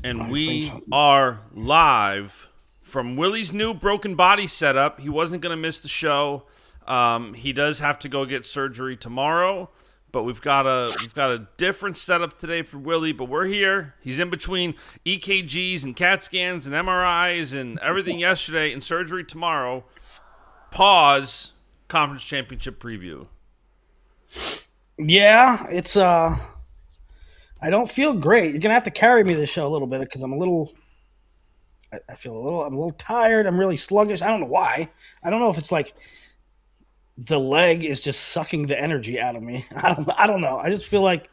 And I think we so. are live from Willie's new broken body setup. He wasn't going to miss the show. He does have to go get surgery tomorrow, but we've got a different setup today for Willie. But we're here. He's in between EKGs and CAT scans and MRIs and everything yesterday, and surgery tomorrow. Pause. Conference championship preview. Yeah, it's I don't feel great. You're gonna have to carry me this show a little bit because I'm a little. I feel I'm a little tired. I'm really sluggish. I don't know why. I don't know if it's like the leg is just sucking the energy out of me. I don't know. I just feel like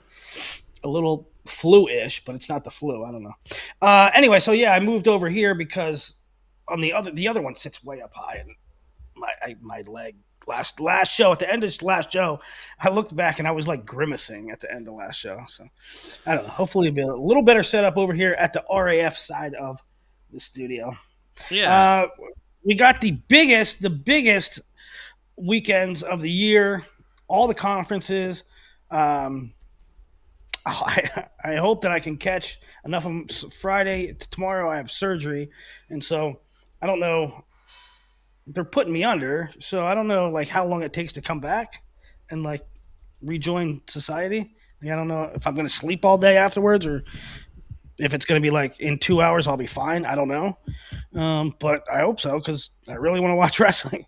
a little flu-ish, but it's not the flu. I don't know. Anyway, so yeah, I moved over here because on the other one sits way up high, and my leg last show at the end of this last show, I looked back and I was like grimacing at the end of last show. So I don't know. Hopefully, it'll be a little better setup over here at the RAF side of the studio. Yeah. Uh, we got the biggest weekends of the year, all the conferences. Um, I hope that I can catch enough of them. Friday to tomorrow. I have surgery, and so I don't know. They're putting me under, so I don't know like how long it takes to come back and like rejoin society. Like, I don't know if I'm going to sleep all day afterwards or if it's going to be like in 2 hours I'll be fine. I don't know, but I hope so because I really want to watch wrestling.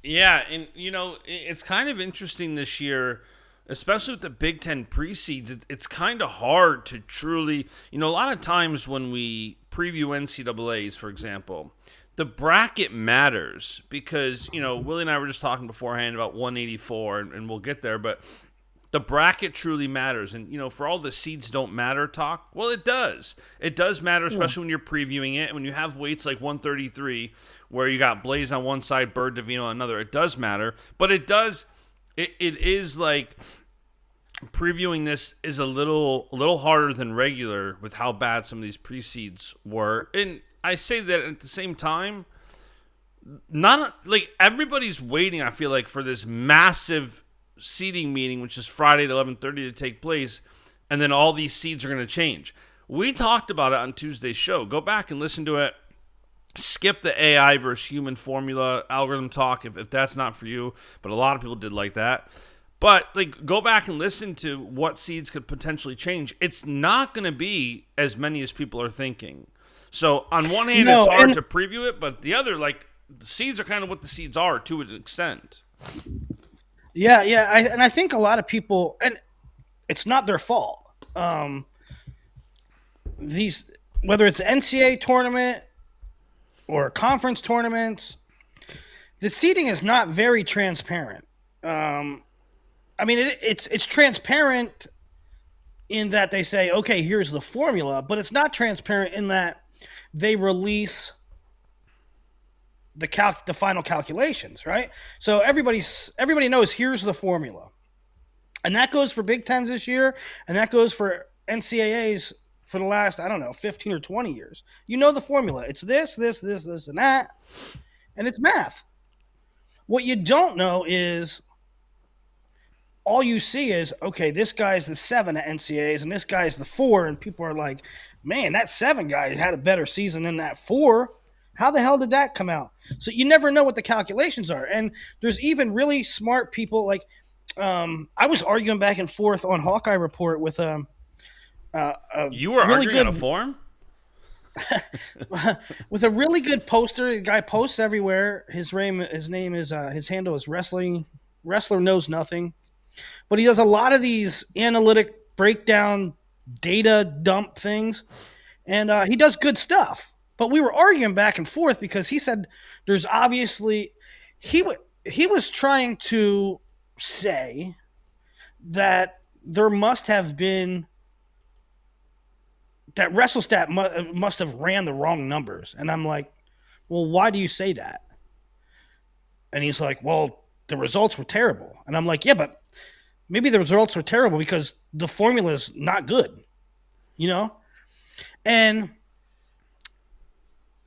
Yeah, and it's kind of interesting this year, especially with the Big Ten preseeds. It's kind of hard to truly, a lot of times when we preview NCAA's, for example, the bracket matters because Willie and I were just talking beforehand about 184, and we'll get there, but the bracket truly matters. And for all the seeds don't matter talk, well, it does. It does matter, Yeah. especially when you're previewing it and when you have weights like 133 where you got Blaze on one side, Bird Davino on another. It does matter, but it is like previewing this is a little harder than regular with how bad some of these pre-seeds were. And I say that at the same time, not like everybody's waiting, I feel like, for this massive seeding meeting, which is Friday at 11:30 to take place, and then all these seeds are going to change. We talked about it on Tuesday's show. Go back and listen to it. Skip the AI versus human formula algorithm talk if that's not for you, but a lot of people did like that. But like, go back and listen to what seeds could potentially change. It's not going to be as many as people are thinking. So on one hand, it's No, hard and to preview it, but the other, like, the seeds are kind of what the seeds are to an extent. yeah, and I think a lot of people, and it's not their fault. These whether it's NCAA tournament or conference tournaments, the seating is not very transparent. I mean, it's transparent in that they say, okay, here's the formula, but it's not transparent in that they release the final calculations, right? So everybody knows here's the formula, and that goes for Big Tens this year, and that goes for NCAA's for the last, I don't know, 15 or 20 years. You know the formula. It's this, and that, and it's math. What you don't know is all you see is, okay, this guy's the 7 at NCAAs and this guy's the 4, and people are like, man, that 7 guy had a better season than that 4. How the hell did that come out? So you never know what the calculations are. And there's even really smart people like I was arguing back and forth on Hawkeye Report with a You were really arguing on good a forum? with a really good poster. The guy posts everywhere. His name is his handle is Wrestler Knows Nothing, but he does a lot of these analytic breakdown data dump things, and he does good stuff. But we were arguing back and forth because he said there's obviously he was trying to say that there must have been that WrestleStat must have ran the wrong numbers, and I'm like, well, why do you say that? And he's like, well, the results were terrible, and I'm like, yeah, but maybe the results were terrible because the formula is not good, you know? And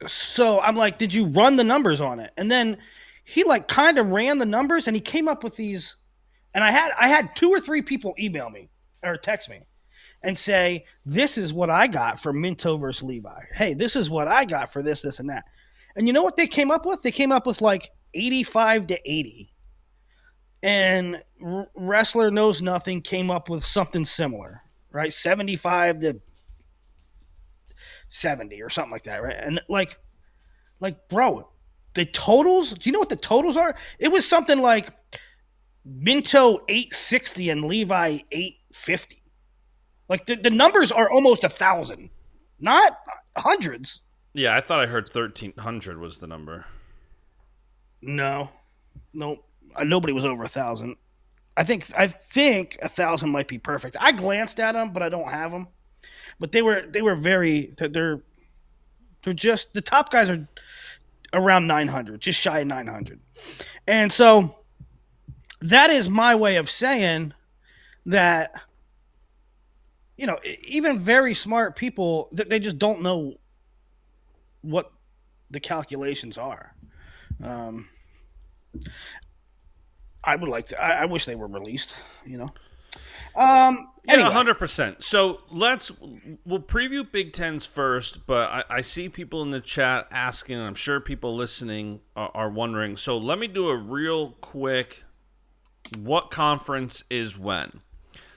so I'm like, did you run the numbers on it? And then he like kind of ran the numbers and he came up with these, and I had 2 or 3 people email me or text me, and say, this is what I got for Minto versus Levi. Hey, this is what I got for this, this, and that. And you know what they came up with? They came up with like 85 to 80. And Wrestler Knows Nothing came up with something similar, right? 75 to 70 or something like that, right? And bro, the totals, do you know what the totals are? It was something like Minto 860 and Levi 850. Like the numbers are almost 1,000, not hundreds. Yeah, I thought I heard 1,300 was the number. No, nobody was over 1,000. I think 1,000 might be perfect. I glanced at them, but I don't have them. But they were very they're just the top guys are around 900, just shy of 900, and so that is my way of saying that. You know, even very smart people, they just don't know what the calculations are. I would like to. I wish they were released. You know. Yeah, 100%. So we'll preview Big Tens first, but I see people in the chat asking, and I'm sure people listening are wondering. So let me do a real quick. What conference is when?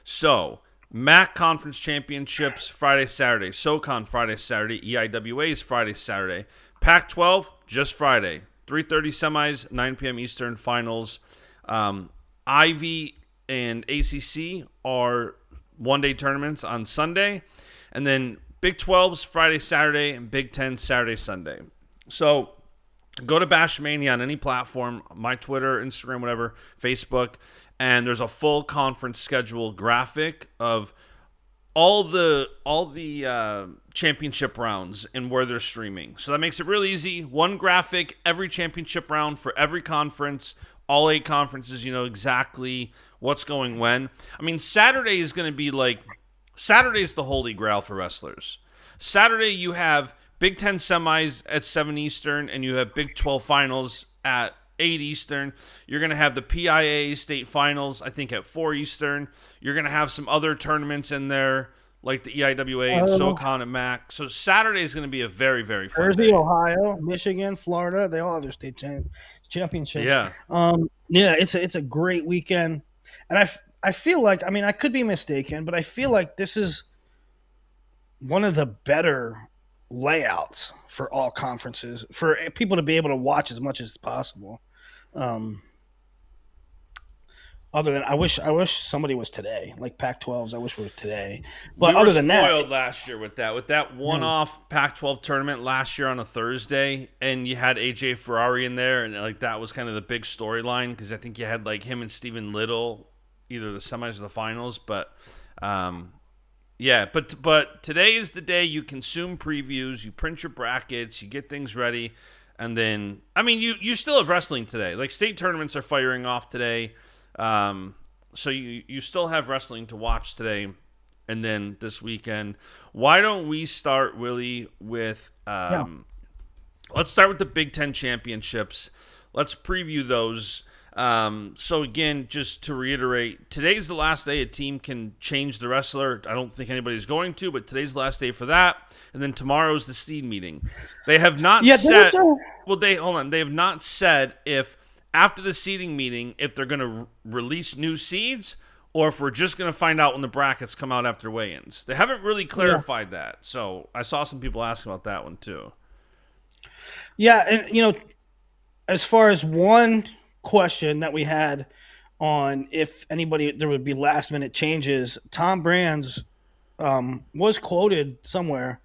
So. MAC Conference Championships Friday, Saturday. SoCon Friday, Saturday. EIWA's Friday, Saturday. Pac-12 just Friday. 3:30 semis, 9 p.m. Eastern finals. Ivy and ACC are one-day tournaments on Sunday, and then Big 12's Friday, Saturday, and Big 10 Saturday, Sunday. So go to Baschamania on any platform, my Twitter, Instagram, whatever, Facebook. And there's a full conference schedule graphic of all the championship rounds and where they're streaming. So that makes it real easy. One graphic, every championship round for every conference, all 8 conferences, you know exactly what's going when. I mean, Saturday is going to be like, Saturday's the holy grail for wrestlers. Saturday you have Big 10 semis at 7 Eastern, and you have Big 12 finals at 8 Eastern. You're going to have the PIA state finals, I think, at 4 Eastern. You're going to have some other tournaments in there, like the EIWA and SoCon and MAC. So Saturday is going to be a very, very fun Jersey, day. Ohio, Michigan, Florida, they all have their state championships. Yeah. Yeah, it's a great weekend. And I feel like, I mean, I could be mistaken, but I feel like this is one of the better layouts for all conferences, for people to be able to watch as much as possible. Other than I wish somebody was today, like Pac-12s. I wish were today. But we other than that, spoiled last year with that one-off Pac-12 tournament last year on a Thursday, and you had AJ Ferrari in there, and like that was kind of the big storyline because I think you had like him and Stephen Little, either the semis or the finals. But yeah, but today is the day you consume previews, you print your brackets, you get things ready. And then, I mean, you still have wrestling today. Like, state tournaments are firing off today. So you still have wrestling to watch today and then this weekend. Why don't we start, Willie, with let's start with the Big Ten championships. Let's preview those. So, again, just to reiterate, today's the last day a team can change the wrestler. I don't think anybody's going to, but today's the last day for that. And then tomorrow's the seed meeting. They have not said. Well, they have not said if after the seeding meeting if they're going to release new seeds or if we're just going to find out when the brackets come out after weigh-ins. They haven't really clarified that. So I saw some people ask about that one too. Yeah, and you know, as far as one question that we had on if anybody there would be last minute changes, Tom Brands was quoted somewhere.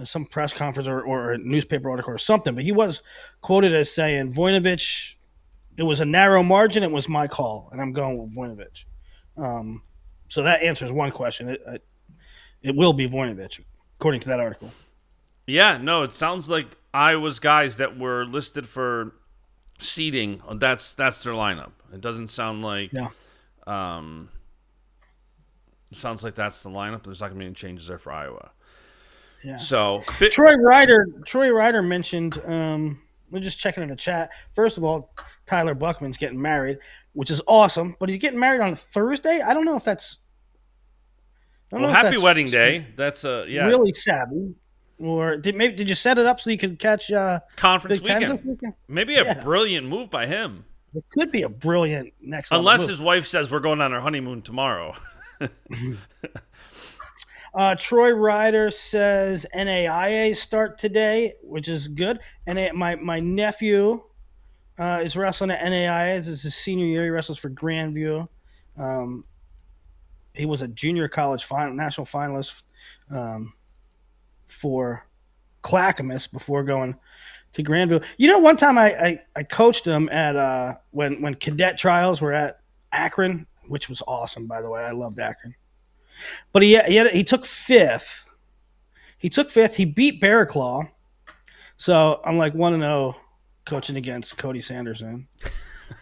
Some press conference or a newspaper article or something, but he was quoted as saying, Voinovich, it was a narrow margin, it was my call, and I'm going with Voinovich. So that answers one question. It will be Voinovich, according to that article. Yeah, no, it sounds like Iowa's guys that were listed for seeding, that's their lineup. It doesn't sound like it sounds like that's the lineup. There's not going to be any changes there for Iowa. Yeah. So Troy Ryder mentioned. We're just checking in the chat. First of all, Tyler Buckman's getting married, which is awesome. But he's getting married on a Thursday. I don't know if that's I don't Well, know if happy that's wedding day. That's yeah, really savvy, or did you set it up so you could catch conference Big Tens this weekend. weekend? Maybe a Yeah, brilliant move by him. it could be a brilliant next level Unless move. his wife says we're going on our honeymoon tomorrow. Troy Ryder says NAIA start today, which is good. And my nephew is wrestling at NAIA. This is his senior year. He wrestles for Grandview. Um, he was a junior college national finalist for Clackamas before going to Grandview. You know, one time I coached him at when cadet trials were at Akron, which was awesome, by the way. I loved Akron. But he took fifth. He took fifth. He beat Bearclaw. So I'm like 1-0 coaching against Cody Sanderson.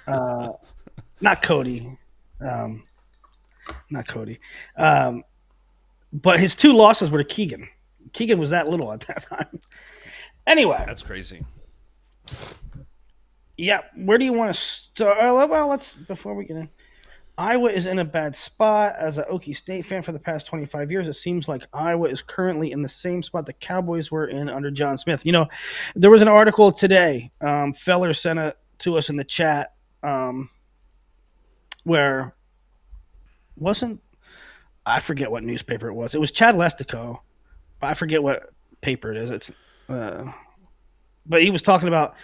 Not Cody. Not Cody. But his two losses were to Keegan. Keegan was that little at that time. Anyway. That's crazy. Yeah. Where do you want to start? Well, let's, before we get in. Iowa is in a bad spot. As an Okie State fan for the past 25 years, it seems like Iowa is currently in the same spot the Cowboys were in under John Smith. You know, there was an article today. Feller sent it to us in the chat where I forget what newspaper it was. It was Chad Lestico. I forget what paper it is. It's but he was talking about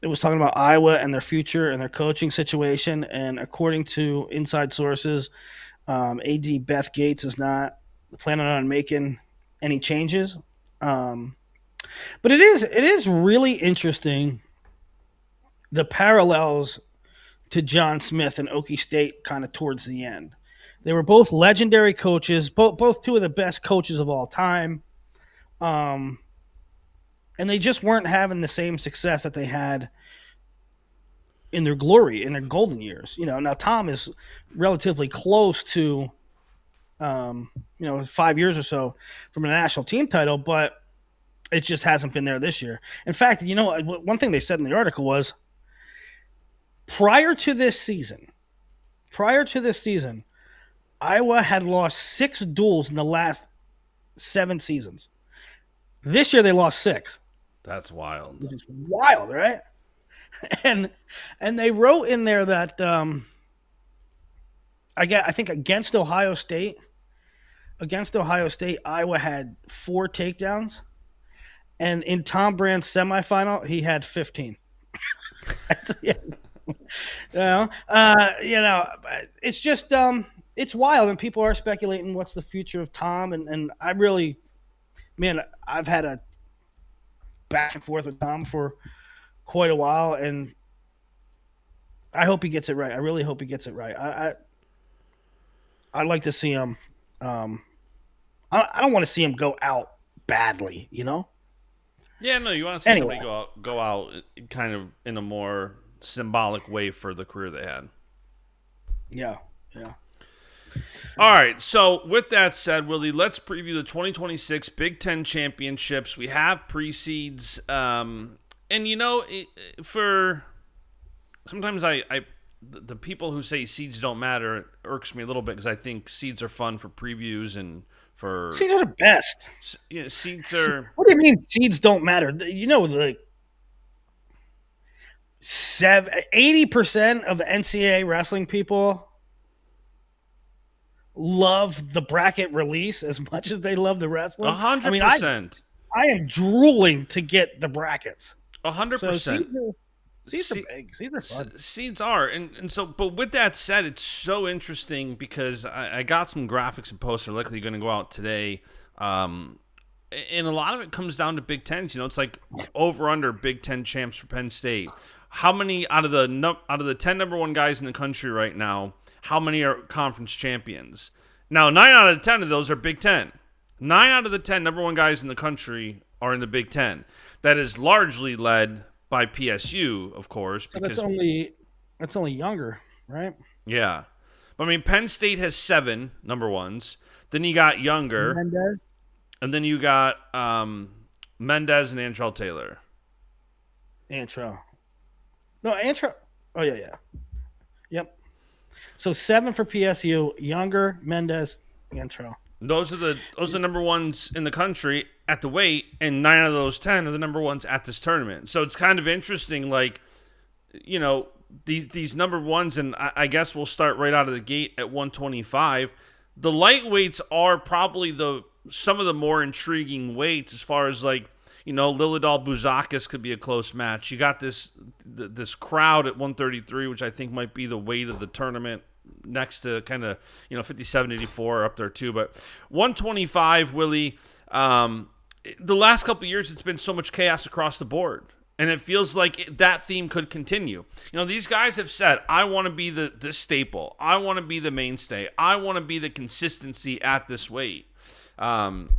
it was talking about Iowa and their future and their coaching situation. And according to inside sources, AD Beth Gates is not planning on making any changes. But it is really interesting, the parallels to John Smith and Okie State kind of towards the end. They were both legendary coaches, both two of the best coaches of all time. And they just weren't having the same success that they had in their glory, in their golden years. You know, now Tom is relatively close to, 5 years or so from a national team title, but it just hasn't been there this year. In fact, you know, one thing they said in the article was prior to this season, Iowa had lost 6 duels in the last 7 seasons. This year they lost 6. That's wild. Which is wild, right? And they wrote in there that I think against Ohio State, Iowa had 4 takedowns, and in Tom Brand's semifinal, he had 15. It's just it's wild, and people are speculating what's the future of Tom, and I really, man, I've had a back and forth with Tom for quite a while, and I hope he gets it right. I really hope he gets it right. I'd like to see him. I don't want to see him go out badly, you know. Yeah, no, you want to see somebody go out kind of in a more symbolic way for the career they had. Yeah. All right, so with that said, Willie, let's preview the 2026 Big Ten Championships. We have Preseeds, and you know, for sometimes the people who say seeds don't matter, it irks me a little bit because I think seeds are fun for previews and for seeds are the best. You know, seeds are. What do you mean seeds don't matter? You know, like 80% of the NCAA wrestling people love the bracket release as much as they love the wrestling. 100%. I am drooling to get the brackets. 100%. Seeds are big. Seeds are fun. Seeds are. And so, but with that said, it's so interesting because I got some graphics and posts are likely going to go out today. And a lot of it comes down to Big Tens. You know, it's like over under Big Ten champs for Penn State. How many out of the 10 number 1 guys in the country right now, how many are conference champions? Now, 9 out of 10 of those are Big Ten. 9 out of the 10 number 1 guys in the country are in the Big Ten. That is largely led by PSU, of course. Because that's only younger, right? Yeah. But I mean, Penn State has 7 number 1s. Then you got Younger. Mendez. And then you got Mendez and Antrell Taylor. Antrell. No, Antrell. Oh, yeah. Yep. So 7 for PSU, Younger, Mendez, intro. Those are the number ones in the country at the weight, and 9 of those 10 are the number ones at this tournament. So it's kind of interesting, like, these number ones, and I guess we'll start right out of the gate at 125. The lightweights are probably some of the more intriguing weights as far as, like, Lilidal Buzakis could be a close match. You got this crowd at 133, which I think might be the weight of the tournament, next to kind of 57, 84 up there too. But 125, Willie, the last couple of years it's been so much chaos across the board. And it feels like that theme could continue. These guys have said, I want to be the staple. I want to be the mainstay. I want to be the consistency at this weight. And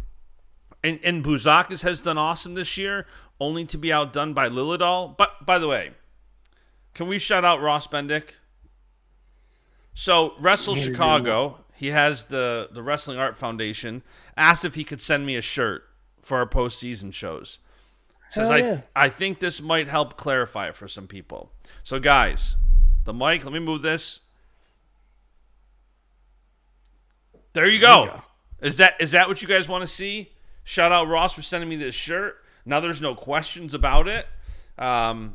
Buzakis has done awesome this year, only to be outdone by Lilidal. But, by the way, can we shout out Ross Bendick? So, Wrestle Chicago, he has the Wrestling Art Foundation, asked if he could send me a shirt for our postseason shows. Says, I think this might help clarify it for some people. So, guys, the mic, let me move this. There you go. Is that what you guys want to see? Shout out Ross for sending me this shirt. Now there's no questions about it. So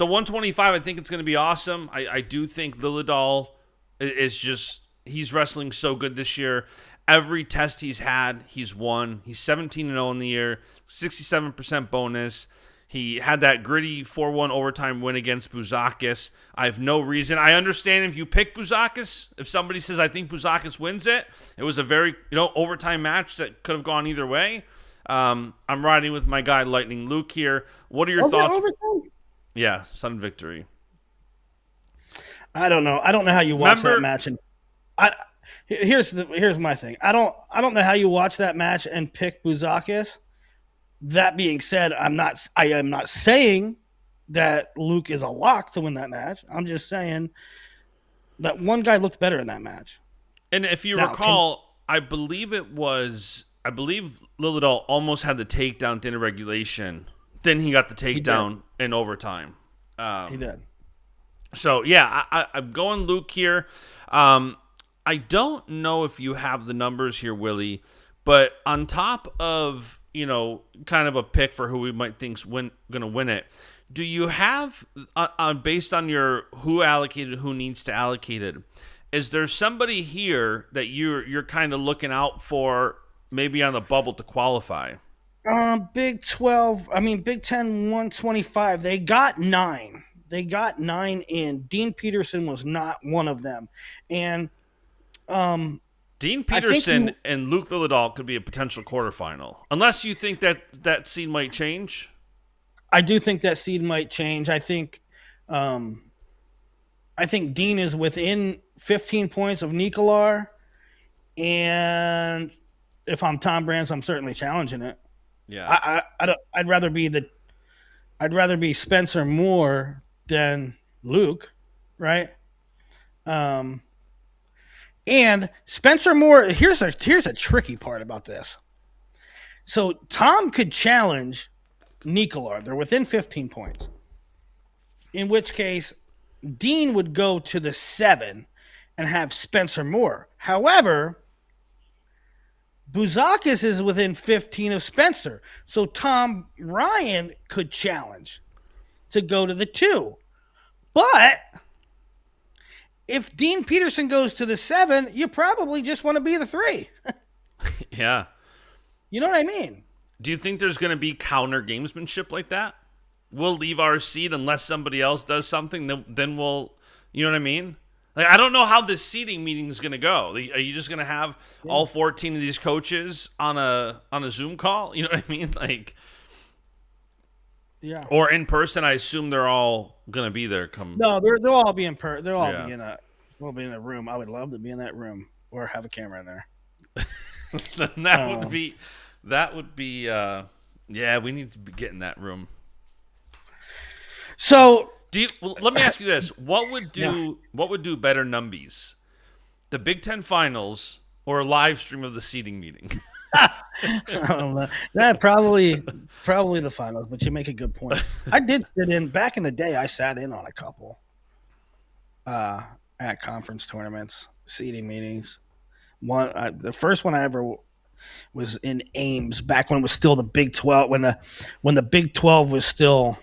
125, I think it's going to be awesome. I do think Lilidal is just, he's wrestling so good this year. Every test he's had, he's won. He's 17-0 in the year, 67% bonus. He had that gritty 4-1 overtime win against Buzakis. I have no reason. I understand if you pick Buzakis, if somebody says, I think Buzakis wins it, it was a very overtime match that could have gone either way. I'm riding with my guy Lightning Luke here. What are your thoughts? Overtime? Yeah, sudden victory. I don't know. I don't know how you watch that match, and here's my thing. I don't know how you watch that match and pick Buzakis. That being said, I am not saying that Luke is a lock to win that match. I'm just saying that one guy looked better in that match. And if you recall, I believe Lilidal almost had the takedown at the end of regulation. Then he got the takedown in overtime. He did. So, yeah, I'm going Luke here. I don't know if you have the numbers here, Willie, but on top of, kind of a pick for who we might think's going to win it, do you have, based on your who allocated, who needs to allocate it, is there somebody here that you're kind of looking out for, maybe on the bubble to qualify? Big 12, Big 10, 125. They got 9. They got 9 in. Dean Peterson was not one of them. And Dean Peterson and Luke Lilidal could be a potential quarterfinal. Unless you think that seed might change. I do think that seed might change. I think Dean is within 15 points of Nikolar. And if I'm Tom Brands, I'm certainly challenging it. Yeah. I'd rather be Spencer Moore than Luke, right? And Spencer Moore, here's a tricky part about this. So Tom could challenge Nikolar. They're within 15 points. In which case, Dean would go to the 7 and have Spencer Moore. However, Buzakis is within 15 of Spencer. So Tom Ryan could challenge to go to the 2. But if Dean Peterson goes to the 7, you probably just want to be the 3. Yeah. You know what I mean? Do you think there's going to be counter gamesmanship like that? We'll leave our seat unless somebody else does something. Then we'll, you know what I mean? Like, I don't know how this seating meeting is going to go. Are you just going to have all 14 of these coaches on a Zoom call? You know what I mean? Like, yeah. Or in person. I assume they're all going to be there. No, they'll all be in person. They'll all be in a room. I would love to be in that room or have a camera in there. That would be. Yeah, we need to be getting that room. So. Let me ask you this: What would do better numbies, the Big Ten Finals or a live stream of the seating meeting? I don't know. That probably the finals, but you make a good point. I did sit in back in the day. I sat in on a couple at conference tournaments, seating meetings. The first one I ever was in Ames back when it was still the Big 12, when the Big 12 was still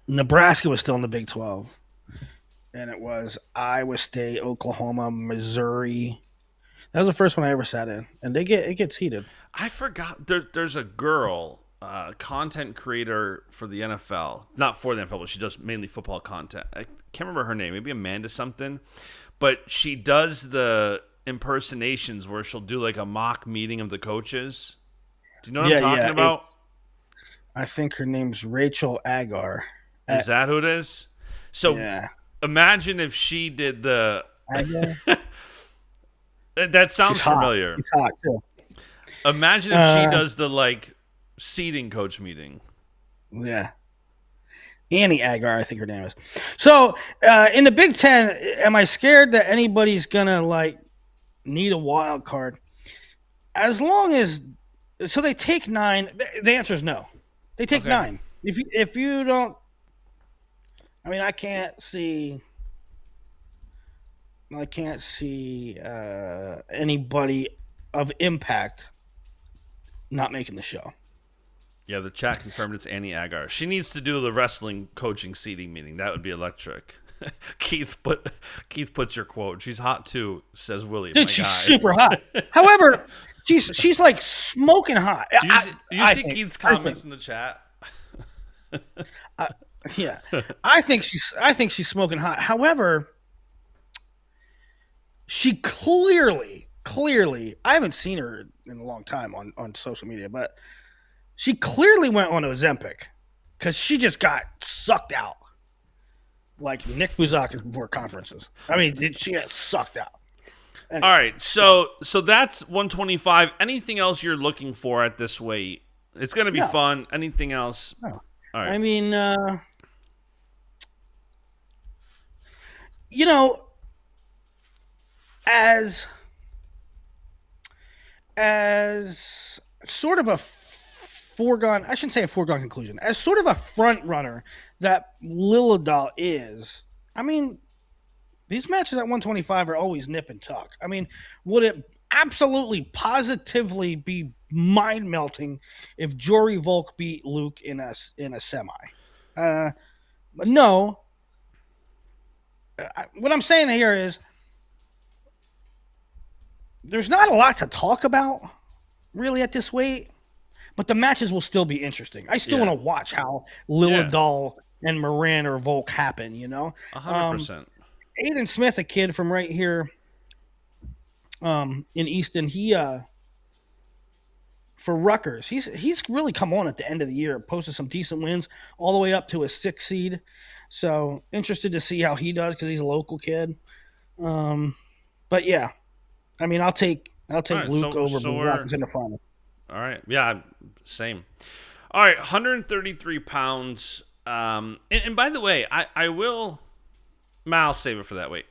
Nebraska was still in the Big 12, and it was Iowa State, Oklahoma, Missouri. That was the first one I ever sat in, and it gets heated. I forgot there's a girl, content creator for the NFL, not for the NFL, but she does mainly football content. I can't remember her name, maybe Amanda something, but she does the impersonations where she'll do like a mock meeting of the coaches. Do you know what I'm talking about? I think her name's Rachel Agar. Is that who it is? So Yeah, imagine if she did the. Agar. That sounds She's hot. familiar. She's hot too. Imagine if she does the like seating coach meeting. Yeah. Annie Agar, I think her name is. So in the Big Ten, am I scared that anybody's gonna like need a wild card? As long as they take 9. The answer is no. They take Okay. 9. If you don't, I mean, I can't see anybody of impact not making the show. Yeah, the chat confirmed it's Annie Agar. She needs to do the wrestling coaching seating meeting. That would be electric. Keith puts your quote. She's hot too, says Willie. Dude, she's super hot. However, she's like smoking hot. You see Keith's comments in the chat? Yeah, I think she's smoking hot. However, she clearly, I haven't seen her in a long time on social media, but she clearly went on Ozempic because she just got sucked out like Nick Buzakis before conferences. I mean, she got sucked out. Anyway. All right, so that's 125. Anything else you're looking for at this weight? It's going to be fun. Anything else? No. All right. I mean, as sort of a foregone, I shouldn't say a foregone conclusion, as sort of a front runner that Lilladal is, I mean, these matches at 125 are always nip and tuck. I mean, would it absolutely positively be mind melting if Jory Volk beat Luke in a semi? But no. What I'm saying here is there's not a lot to talk about really at this weight, but the matches will still be interesting. I still want to watch how Lilladal and Moran or Volk happen, 100%. Aiden Smith, a kid from right here in Easton, he for Rutgers, he's really come on at the end of the year, posted some decent wins all the way up to a 6 seed. So interested to see how he does because he's a local kid. But yeah, I mean, I'll take Luke over Buzakis in the final. All right, yeah, same. All right, 133 pounds. And by the way, I'll save it for that weight.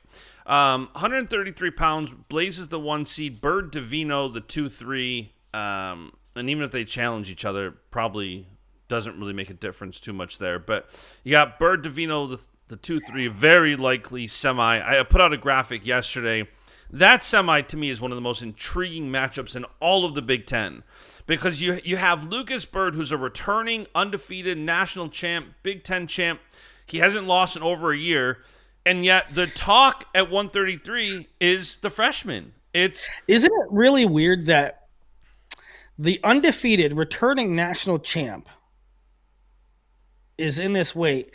133 pounds. Blaze is the 1 seed. Bird Divino the 2-3. And even if they challenge each other, probably doesn't really make a difference too much there. But you got Bird Divino the 2-3. Very likely semi. I put out a graphic yesterday. That semi to me is one of the most intriguing matchups in all of the Big Ten. Because you have Lucas Bird, who's a returning, undefeated national champ, Big Ten champ. He hasn't lost in over a year. And yet the talk at 133 is the freshman. Isn't it really weird that the undefeated returning national champ is in this weight,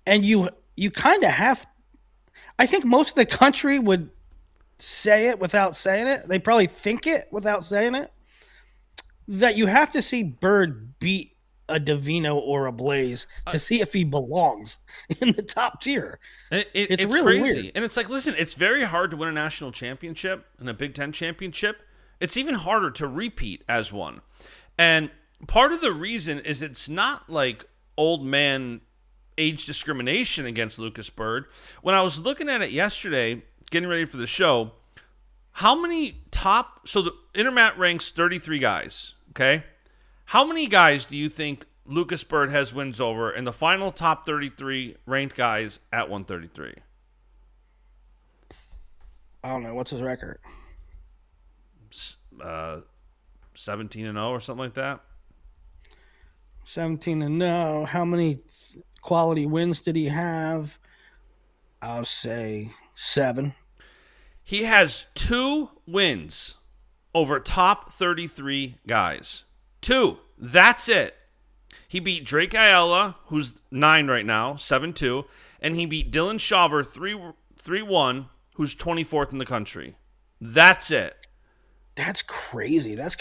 and you kind of have, I think most of the country would say it without saying it. They probably think it without saying it, that you have to see Bird beat a Divino or a Blaze to see if he belongs in the top tier. It's really crazy. Weird. And it's like, listen, it's very hard to win a national championship and a Big Ten championship. It's even harder to repeat as one. And part of the reason is it's not like old man age discrimination against Lucas Bird. When I was looking at it yesterday, getting ready for the show, how many so the Intermat ranks 33 guys, okay? How many guys do you think Lucas Bird has wins over in the final top 33 ranked guys at 133? I don't know what's his record. Uh, 17-0 or something like that. 17-0. How many quality wins did he have? I'll say 7. He has 2 wins over top 33 guys. 2. That's it. He beat Drake Ayala, who's 9 right now, 7-2, and he beat Dylan Chauver 3-1, who's 24th in the country. That's it. That's crazy. That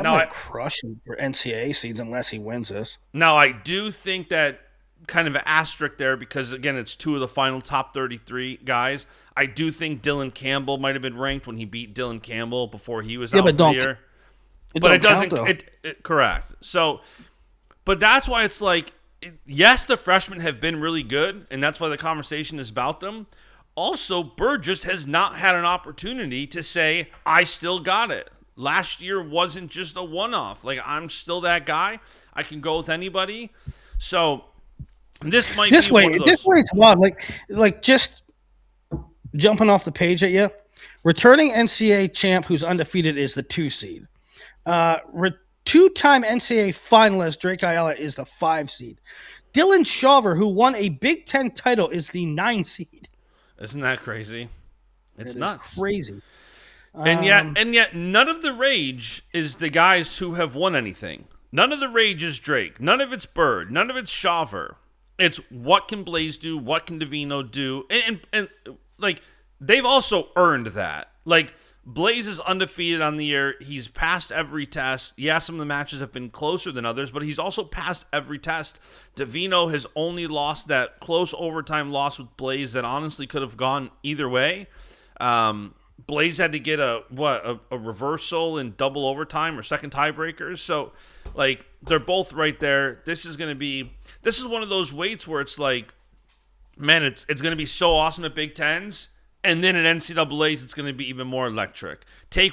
Now, might crush him for NCAA seeds unless he wins this. Now, I do think that kind of an asterisk there because, again, it's 2 of the final top 33 guys. I do think Dylan Campbell might have been ranked when he beat Dylan Campbell before he was out for the year. But it doesn't. Correct. So, but that's why it's like, yes, the freshmen have been really good, and that's why the conversation is about them. Also, Bird just has not had an opportunity to say, I still got it. Last year wasn't just a one-off. Like, I'm still that guy. I can go with anybody. So this might be one of those. This way it's wild. Like just jumping off the page at you. Returning NCAA champ who's undefeated is the 2 seed. Two-time NCAA finalist Drake Ayala is the 5 seed. Dylan Chauver, who won a Big Ten title, is the 9 seed. Isn't that crazy? It's nuts. Crazy. And yet none of the rage is the guys who have won anything. None of the rage is Drake. None of it's Bird. None of it's Chauver. It's what can Blaze do? What can Davino do? And like, they've also earned that. Like, Blaze is undefeated on the year. He's passed every test. Yeah, some of the matches have been closer than others, but he's also passed every test. Davino has only lost that close overtime loss with Blaze that honestly could have gone either way. Blaze had to get a reversal in double overtime or second tiebreakers. So, like, they're both right there. This is one of those weights where it's like, man, it's going to be so awesome at Big Tens. And then at NCAAs, it's going to be even more electric. A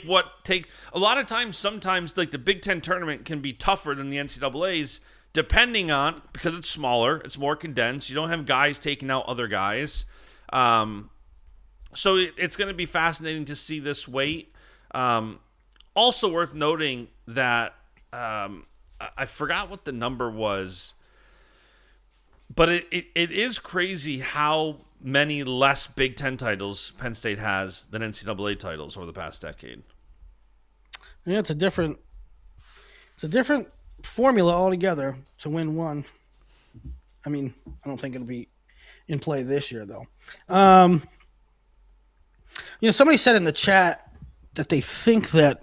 lot of times, sometimes, like, the Big Ten tournament can be tougher than the NCAAs, depending on, because it's smaller, it's more condensed. You don't have guys taking out other guys. So it's going to be fascinating to see this weight. Also worth noting that I forgot what the number was, but it is crazy how many less Big Ten titles Penn State has than NCAA titles over the past decade. Yeah, it's a different formula altogether to win one. I mean, I don't think it'll be in play this year though. Somebody said in the chat that they think that,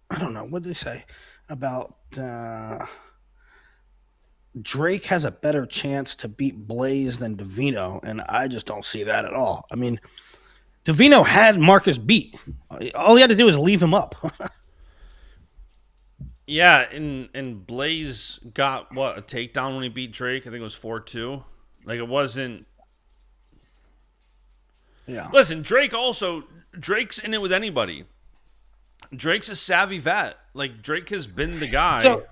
I don't know, what did they say about Drake has a better chance to beat Blaze than Davino, and I just don't see that at all. I mean, Davino had Marcus beat. All he had to do was leave him up. Yeah, and Blaze got, a takedown when he beat Drake? I think it was 4-2. Like, it wasn't... Yeah. Listen, Drake's in it with anybody. Drake's a savvy vet. Like, Drake has been the guy. So,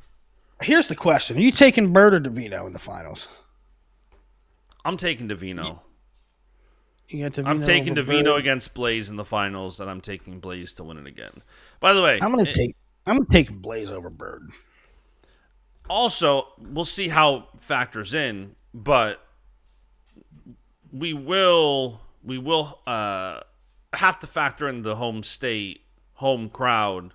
here's the question. Are you taking Bird or Davino in the finals? I'm taking Davino. You got Davino. I'm taking Davino Bird. against Blaze in the finals, and I'm taking Blaze to win it again. By the way, I'm gonna take Blaze over Bird. Also, we'll see how it factors in, but we will have to factor in the home crowd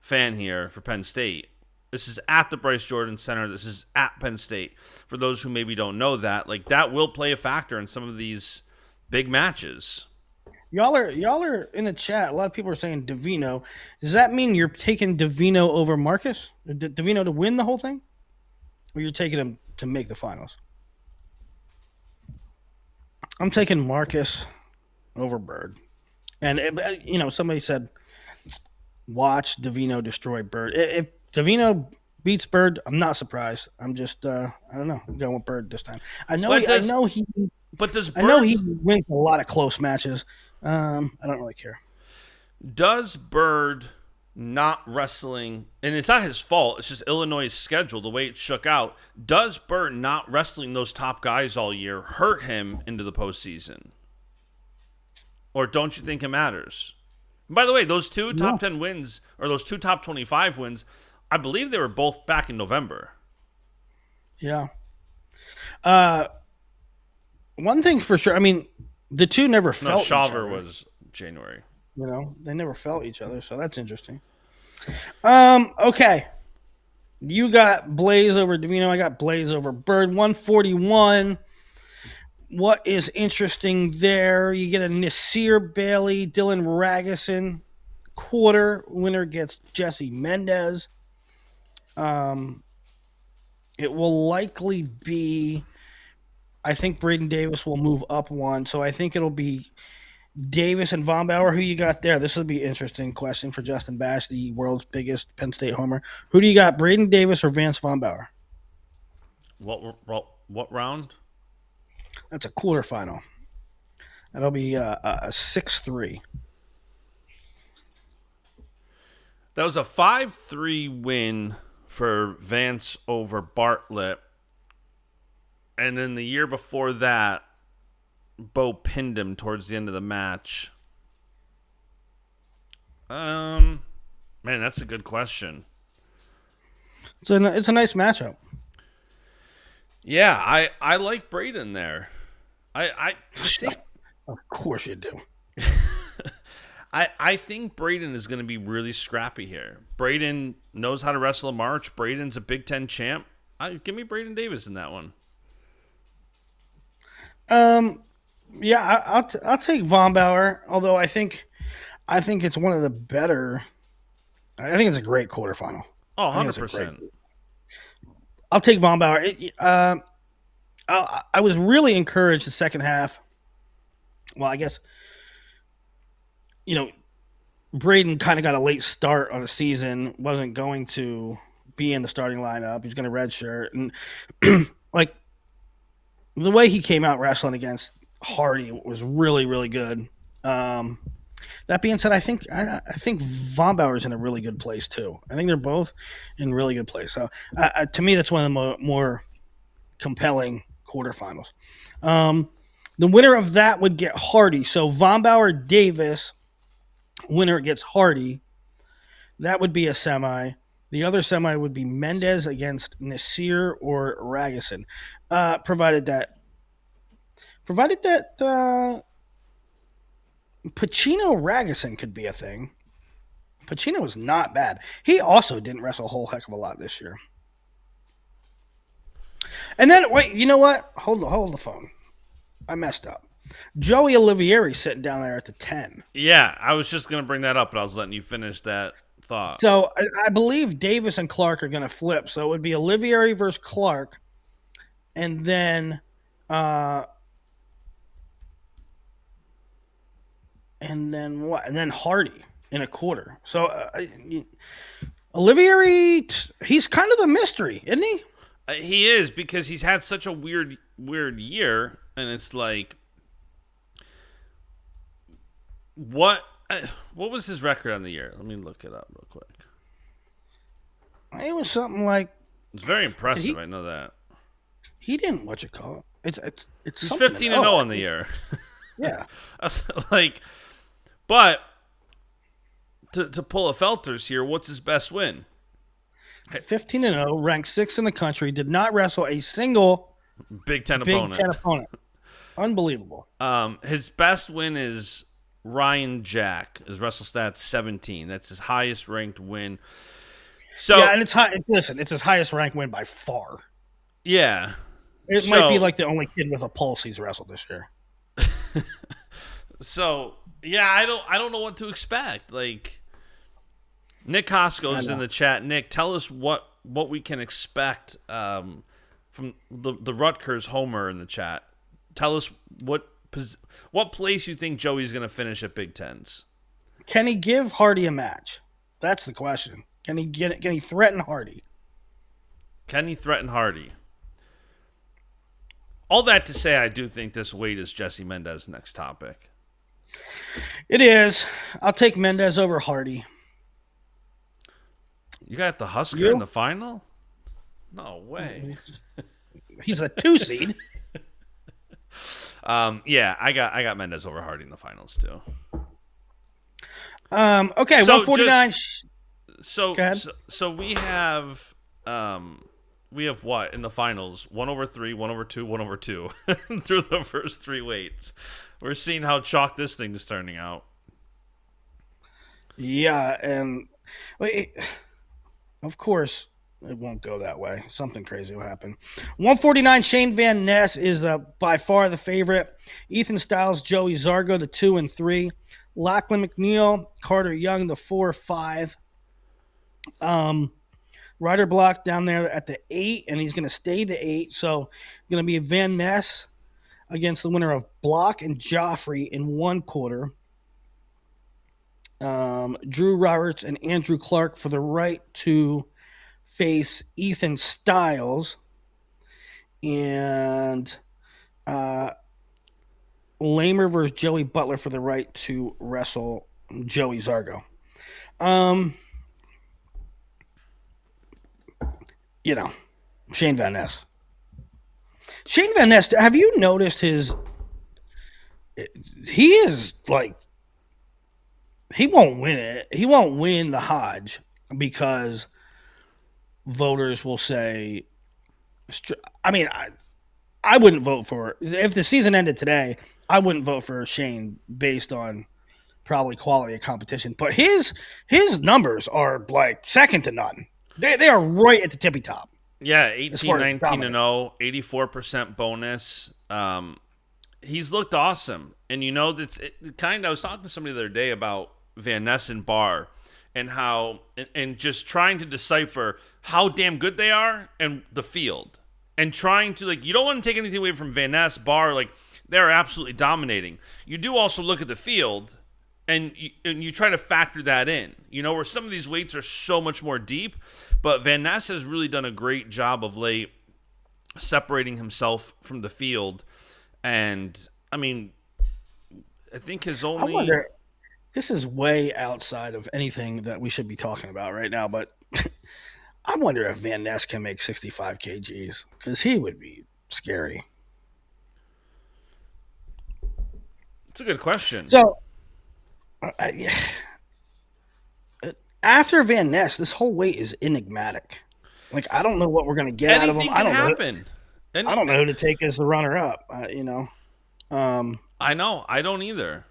fan here for Penn State. This is at the Bryce Jordan Center. This is at Penn State. For those who maybe don't know that, like, that will play a factor in some of these big matches. Y'all are in the chat. A lot of people are saying Davino. Does that mean you're taking Davino over Marcus? Davino to win the whole thing? Or you're taking him to make the finals? I'm taking Marcus over Bird. And, somebody said, watch Davino destroy Bird. If Davino beats Bird, I'm not surprised. I'm just, I don't know. I'm going with Bird this time. I know he wins a lot of close matches. I don't really care. Does Bird not wrestling, and it's not his fault, it's just Illinois' schedule, the way it shook out, does Bird not wrestling those top guys all year hurt him into the postseason? Or don't you think it matters? By the way, those two top No. 10 wins, or those two top 25 wins, I believe they were both back in November. Yeah. Uh, one thing for sure. I mean, the two never No, felt each Shaver other. was January. They never felt each other, so that's interesting. Okay. You got Blaze over Davino. I got Blaze over Bird. 141. What is interesting there? You get a Nasir Bailey, Dylan Ragusin quarter. Winner gets Jesse Mendez. Um, it will likely be. I think Braden Davis will move up one, so I think it'll be Davis and Von Bauer. Who you got there? This will be an interesting question for Justin Bash, the world's biggest Penn State homer. Who do you got, Braden Davis or Vance Von Bauer? What round? That's a quarterfinal. That'll be a 6-3. That was a 5-3 win for Vance over Bartlett. And then the year before that, Bo pinned him towards the end of the match. Man, that's a good question. It's a nice matchup. Yeah, I like Braden there. I think Of course you do. I think Braden is going to be really scrappy here. Braden knows how to wrestle a march. Braden's a Big Ten champ. Give me Braden Davis in that one. Yeah, I'll take Von Bauer. Although I think it's one of the better. I think it's a great quarterfinal. Oh, I think it's a 100%. I'll take Von Bauer. I was really encouraged the second half. Well, I guess Braden kind of got a late start on the season. Wasn't going to be in the starting lineup. He's going to redshirt, and like the way he came out wrestling against Hardy was really, really good. That being said, I think Von Bauer's in a really good place too. I think they're both in really good place. So to me, that's one of the more compelling quarterfinals. The winner of that would get Hardy. So Von Bauer Davis, winner gets Hardy. That would be a semi. The other semi would be Mendez against Nasir or Ragusin, provided that Pacino Ragusin could be a thing. Pacino was not bad. He also didn't wrestle a whole heck of a lot this year. And then wait, you know what? Hold the phone. I messed up. Joey Olivieri sitting down there at the 10. Yeah, I was just going to bring that up, but I was letting you finish that thought. So I believe Davis and Clark are going to flip. So it would be Olivieri versus Clark, and then what? And then Hardy in a quarter. So Olivieri, he's kind of a mystery, isn't he? He is, because he's had such a weird year, and it's like, what was his record on the year? Let me look it up real quick. It was something like It's very impressive. I know that he didn't it's he's something 15-0 on the year. Yeah, like, but to pull a Felters here, what's his best win? 15-0, ranked 6th in the country, did not wrestle a single Big Ten Big opponent. Ten opponent. Unbelievable. His best win is Ryan Jack. His WrestleStats 17. That's his highest ranked win. So yeah, and it's high. Listen, it's his highest ranked win by far. Yeah, It might be like the only kid with a pulse he's wrestled this year. So yeah, I don't know what to expect. Like, Nick Costco is in the chat. Nick, tell us what we can expect from the Rutgers homer in the chat. Tell us what place you think Joey's going to finish at Big Tens. Can he give Hardy a match? That's the question. Can he threaten Hardy? Can he threaten Hardy? All that to say, I do think this weight is Jesse Mendez' next topic. It is. I'll take Mendez over Hardy. You got the Husker in the final? No way. He's a 2 seed. Yeah, I got Mendez over Hardy in the finals too. Okay, So 149. so Go ahead. so, so we have what in the finals? 1/3, 1/2, 1/2 through the first three weights. We're seeing how chalk this thing is turning out. Yeah, and wait, of course it won't go that way. Something crazy will happen. 149. Shane Van Ness is by far the favorite. Ethan Styles, Joey Zargo, the 2 and 3. Lachlan McNeil, Carter Young, the 4-5. Ryder Block down there at the 8, and he's going to stay the 8. So going to be Van Ness against the winner of Block and Joffrey in one quarter. Drew Roberts and Andrew Clark for the right to face Ethan Styles. And Lamer versus Joey Butler for the right to wrestle Joey Zargo. Shane Van Ness. Shane Van Ness, have you noticed his... He is like... He won't win it. He won't win the Hodge because voters will say... I mean, I wouldn't vote for... If the season ended today, I wouldn't vote for Shane based on probably quality of competition. But his numbers are like second to none. They are right at the tippy top. Yeah, 18, 19 and 0, 84% bonus. He's looked awesome. And that's I was talking to somebody the other day about Van Ness and Barr and how and just trying to decipher how damn good they are and the field. And trying to you don't want to take anything away from Van Ness, Barr, they're absolutely dominating. You do also look at the field and you try to factor that in. Where some of these weights are so much more deep. But Van Ness has really done a great job of late separating himself from the field. And, I mean, I think his only... I wonder, this is way outside of anything that we should be talking about right now, but I wonder if Van Ness can make 65 kgs, because he would be scary. It's a good question. So, after Van Ness, this whole weight is enigmatic. I don't know what we're going to get out of him. I don't know. I don't know who to take as the runner-up. I know. I don't either.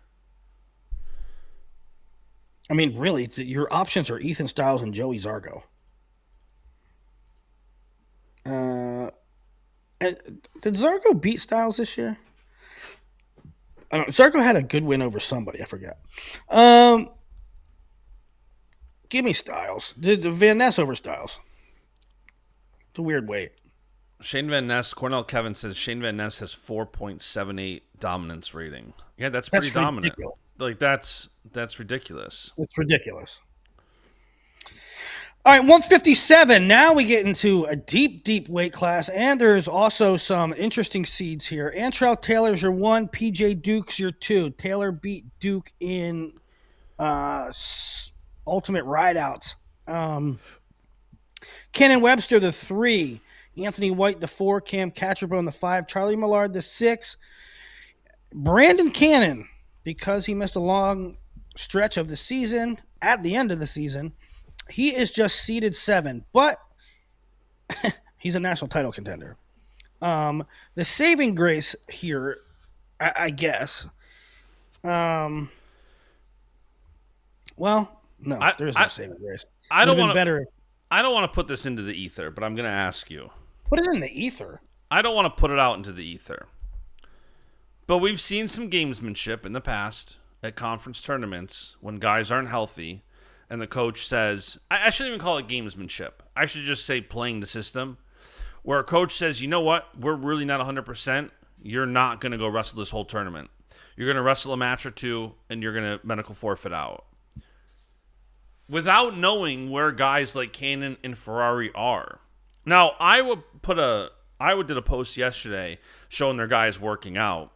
I mean, really, your options are Ethan Styles and Joey Zargo. And did Zargo beat Styles this year? I don't know. Zargo had a good win over somebody. I forget. Give me Styles. The Van Ness over Styles. It's a weird weight. Shane Van Ness, Cornell Kevin says Shane Van Ness has 4.78 dominance rating. Yeah, that's pretty dominant. Ridiculous. That's ridiculous. It's ridiculous. All right, 157. Now we get into a deep, deep weight class, and there's also some interesting seeds here. Antrell Taylor's your 1, PJ Duke's your 2. Taylor beat Duke in Ultimate Rideouts. Kenan Webster, the 3. Anthony White, the 4. Cam Catcherbone, the 5. Charlie Millard, the 6. Brandon Cannon, because he missed a long stretch of the season, at the end of the season, he is just seeded 7. But he's a national title contender. The saving grace here, I guess. Well, no, there's no saving grace. I don't want to put this into the ether, but I'm going to ask you. Put it in the ether. I don't want to put it out into the ether. But we've seen some gamesmanship in the past at conference tournaments when guys aren't healthy and the coach says, I shouldn't even call it gamesmanship. I should just say playing the system, where a coach says, you know what, we're really not 100%. You're not going to go wrestle this whole tournament. You're going to wrestle a match or two, and you're going to medical forfeit out. Without knowing where guys like Cannon and Ferrari are. Now, Iowa did a post yesterday showing their guys working out,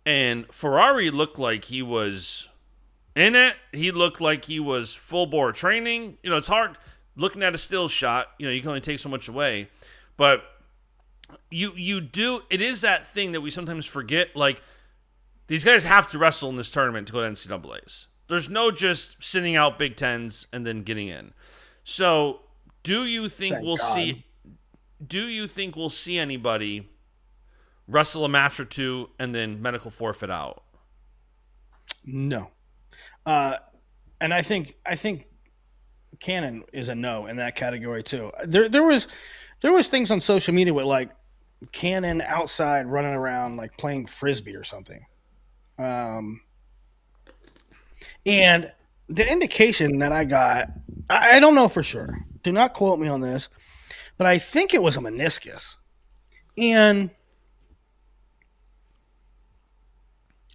and Ferrari looked like he was in it. He looked like he was full bore training. It's hard looking at a still shot. You can only take so much away, but you do. It is that thing that we sometimes forget. Like, these guys have to wrestle in this tournament to go to NCAAs. There's no just sitting out Big Tens and then getting in. So, do you think Thank we'll God. see? Do you think we'll see anybody wrestle a match or two and then medical forfeit out? No. And I think Cannon is a no in that category too. There was things on social media with like Cannon outside running around like playing frisbee or something. And the indication that I got, I don't know for sure. Do not quote me on this, but I think it was a meniscus. And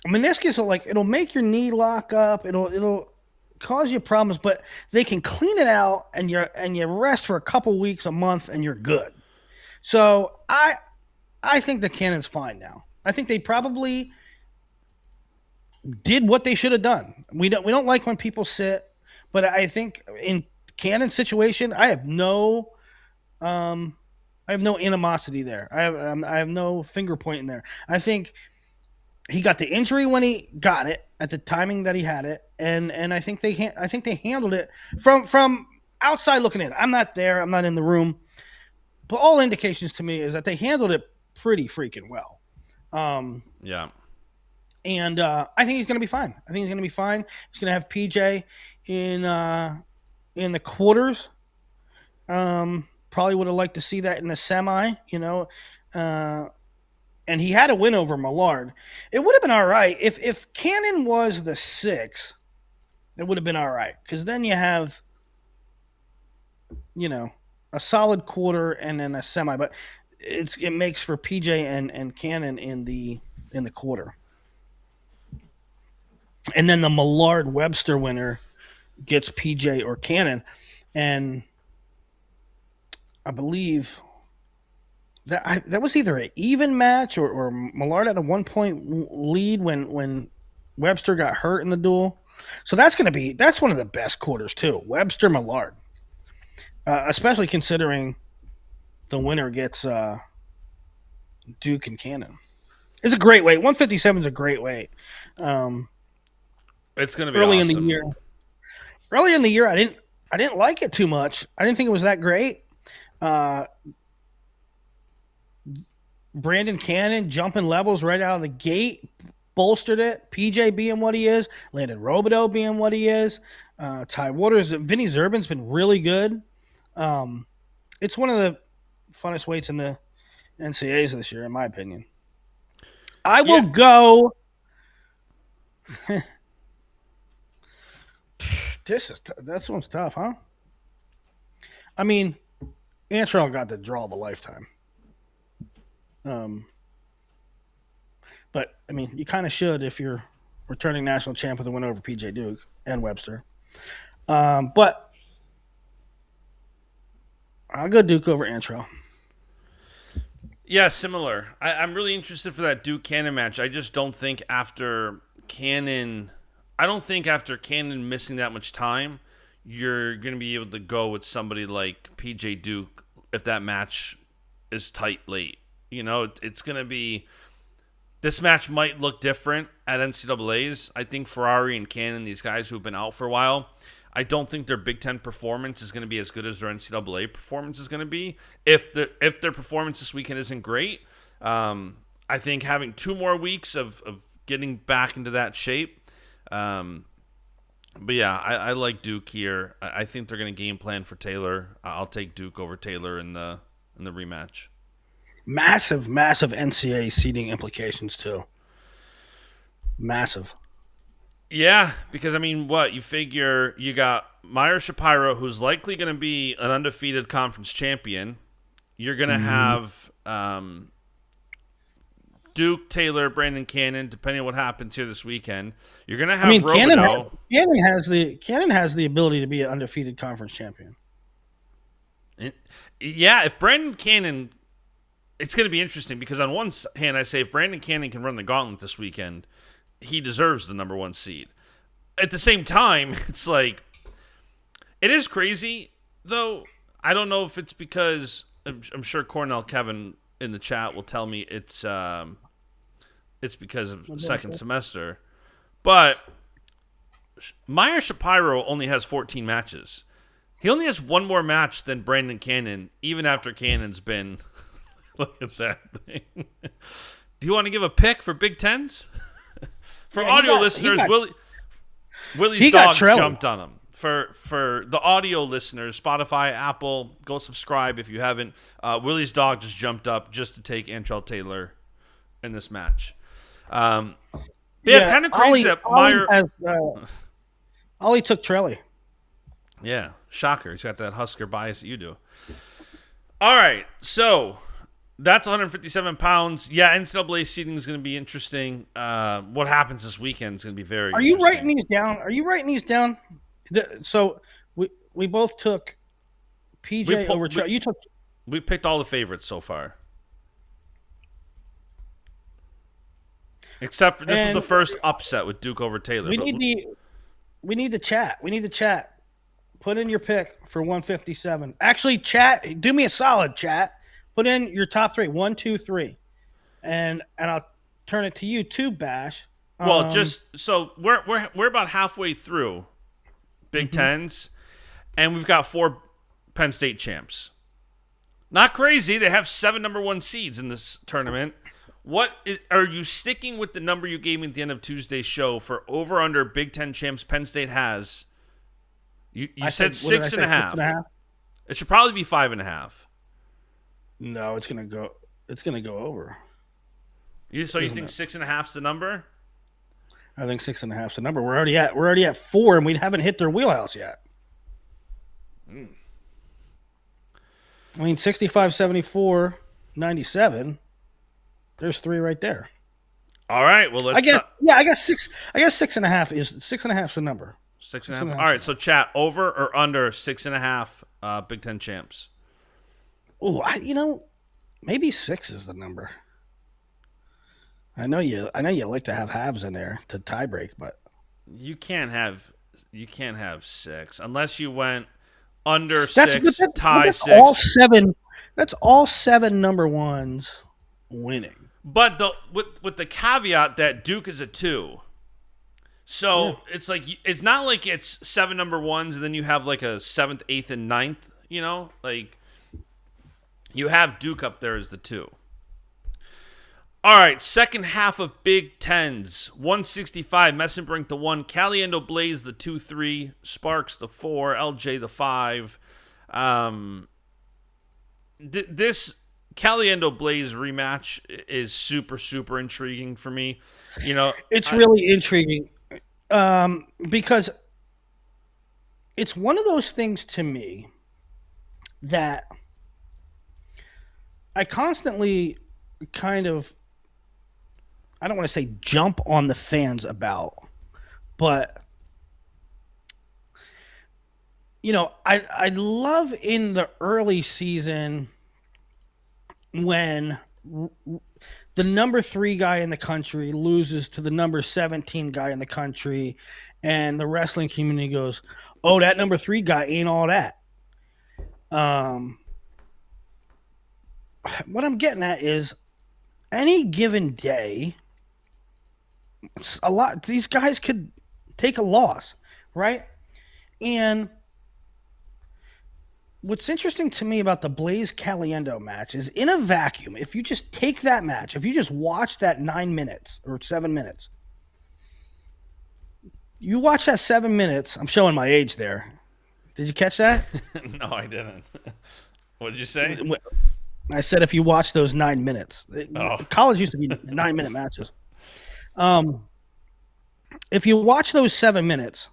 a meniscus will it'll make your knee lock up. It'll cause you problems, but they can clean it out and you rest for a couple weeks, a month, and you're good. So I think the Cannon's fine now. I think they probably did what they should have done. We don't like when people sit, but I think in Cannon's situation, I have no animosity there. I have no finger pointing there. I think he got the injury when he got it at the timing that he had it, and I think they handled it from outside looking in. I'm not there. I'm not in the room, but all indications to me is that they handled it pretty freaking well. Yeah. And I think he's going to be fine. I think he's going to be fine. He's going to have PJ in the quarters. Probably would have liked to see that in the semi, and he had a win over Millard. It would have been all right if Cannon was the 6. It would have been all right because then you have, a solid quarter and then a semi. But it makes for PJ and Cannon in the quarter. And then the Millard Webster winner gets PJ or Cannon. And I believe that was either an even match or Millard had a 1-point lead when Webster got hurt in the duel. So that's one of the best quarters too. Webster Millard, especially considering the winner gets Duke and Cannon. It's a great weight. 157 is a great weight. It's going to be early awesome. in the year. Early in the year, I didn't like it too much. I didn't think it was that great. Brandon Cannon jumping levels right out of the gate, bolstered it. PJ being what he is, Landon Robideau being what he is. Ty Waters, Vinny Zerban's been really good. It's one of the funnest weights in the NCAAs this year, in my opinion. I will go. This one's tough, huh? I mean, Antrell got the draw of a lifetime. But I mean, you kind of should if you're returning national champ with a win over PJ Duke and Webster. But I'll go Duke over Antrell. Yeah, similar. I'm really interested for that Duke Cannon match. I just don't think after Cannon missing that much time, you're going to be able to go with somebody like PJ Duke if that match is tight late. It's going to be... This match might look different at NCAAs. I think Ferrari and Cannon, these guys who've been out for a while, I don't think their Big Ten performance is going to be as good as their NCAA performance is going to be. If their performance this weekend isn't great, I think having 2 more weeks of getting back into that shape. But yeah, I like Duke here. I think they're going to game plan for Taylor. I'll take Duke over Taylor in the rematch. Massive NCAA seeding implications too. Massive. Yeah, because I mean, you figure you got Meyer Shapiro, who's likely going to be an undefeated conference champion. You're going to have Duke, Taylor, Brandon Cannon, depending on what happens here this weekend. You're going to have Robideau. Cannon has the ability to be an undefeated conference champion. Yeah, if Brandon Cannon, it's going to be interesting because on one hand, I say if Brandon Cannon can run the gauntlet this weekend, he deserves the number 1 seed. At the same time, it's like, it is crazy, though. I don't know if it's because I'm sure Cornell Kevin in the chat will tell me it's because of second semester. But Meyer Shapiro only has 14 matches. He only has one more match than Brandon Cannon, even after Cannon's been. Look at that thing. Do you want to give a pick for Big Tens? For audio listeners, Willie's dog jumped on him. For the audio listeners, Spotify, Apple, go subscribe if you haven't. Willie's dog just jumped up just to take Antrell Taylor in this match. Kind of crazy that Meyer. Ollie took Trelly. Yeah, shocker. He's got that Husker bias that you do. All right, so that's 157 pounds. Yeah, NCAA seeding is going to be interesting. What happens this weekend is going to be very interesting. Are you writing these down? So we both took PJ over Trelly. You took. We picked all the favorites so far. Except for this was the first upset with Duke over Taylor. We need the chat. We need the chat. Put in your pick for 157. Actually, chat, do me a solid, chat. Put in your top three, 1, 2, 3, and I'll turn it to you too, Bash. Well, just so we're about halfway through Big Tens, and we've got 4 Penn State champs. Not crazy. They have 7 number 1 seeds in this tournament. Are you sticking with the number you gave me at the end of Tuesday's show for over under Big Ten champs Penn State has? You said 6.5. It should probably be 5.5. No, it's gonna go over. So you think 6.5 is the number? I think 6.5 is the number. We're already at 4, and we haven't hit their wheelhouse yet. I mean, 65, 74, 97. There's 3 right there. All right. Well, let's. I guess 6. I guess 6.5 is 6.5 is the number. 6.5. All right. So chat over or under 6.5 Big Ten champs. Oh, maybe 6 is the number. I know you like to have halves in there to tie break, but you can't have 6 unless you went under 6, tie 6. All 7. That's all 7 number 1s winning. But with the caveat that Duke is a 2. So it's like it's not like it's 7 number 1s and then you have like a 7th, 8th, and 9th, like you have Duke up there as the 2. All right, second half of Big Tens. 165, Messenbrink the 1, Caliendo Blaze the 2-3, Sparks the 4, LJ the 5. This Caliendo Blaze rematch is super, super intriguing for me. It's really intriguing because it's one of those things to me that I constantly kind of, I don't want to say jump on the fans about, but I love in the early season when the number 3 guy in the country loses to the number 17 guy in the country, and the wrestling community goes, "Oh, that number 3 guy ain't all that." What I'm getting at is, any given day, these guys could take a loss, right? And what's interesting to me about the Blaze Caliendo match is, in a vacuum, if you just take that match, if you just watch that 9 minutes or 7 minutes, you watch that 7 minutes. I'm showing my age there. Did you catch that? No, I didn't. What did you say? I said if you watch those 9 minutes. College used to be 9-minute matches. If you watch those 7 minutes,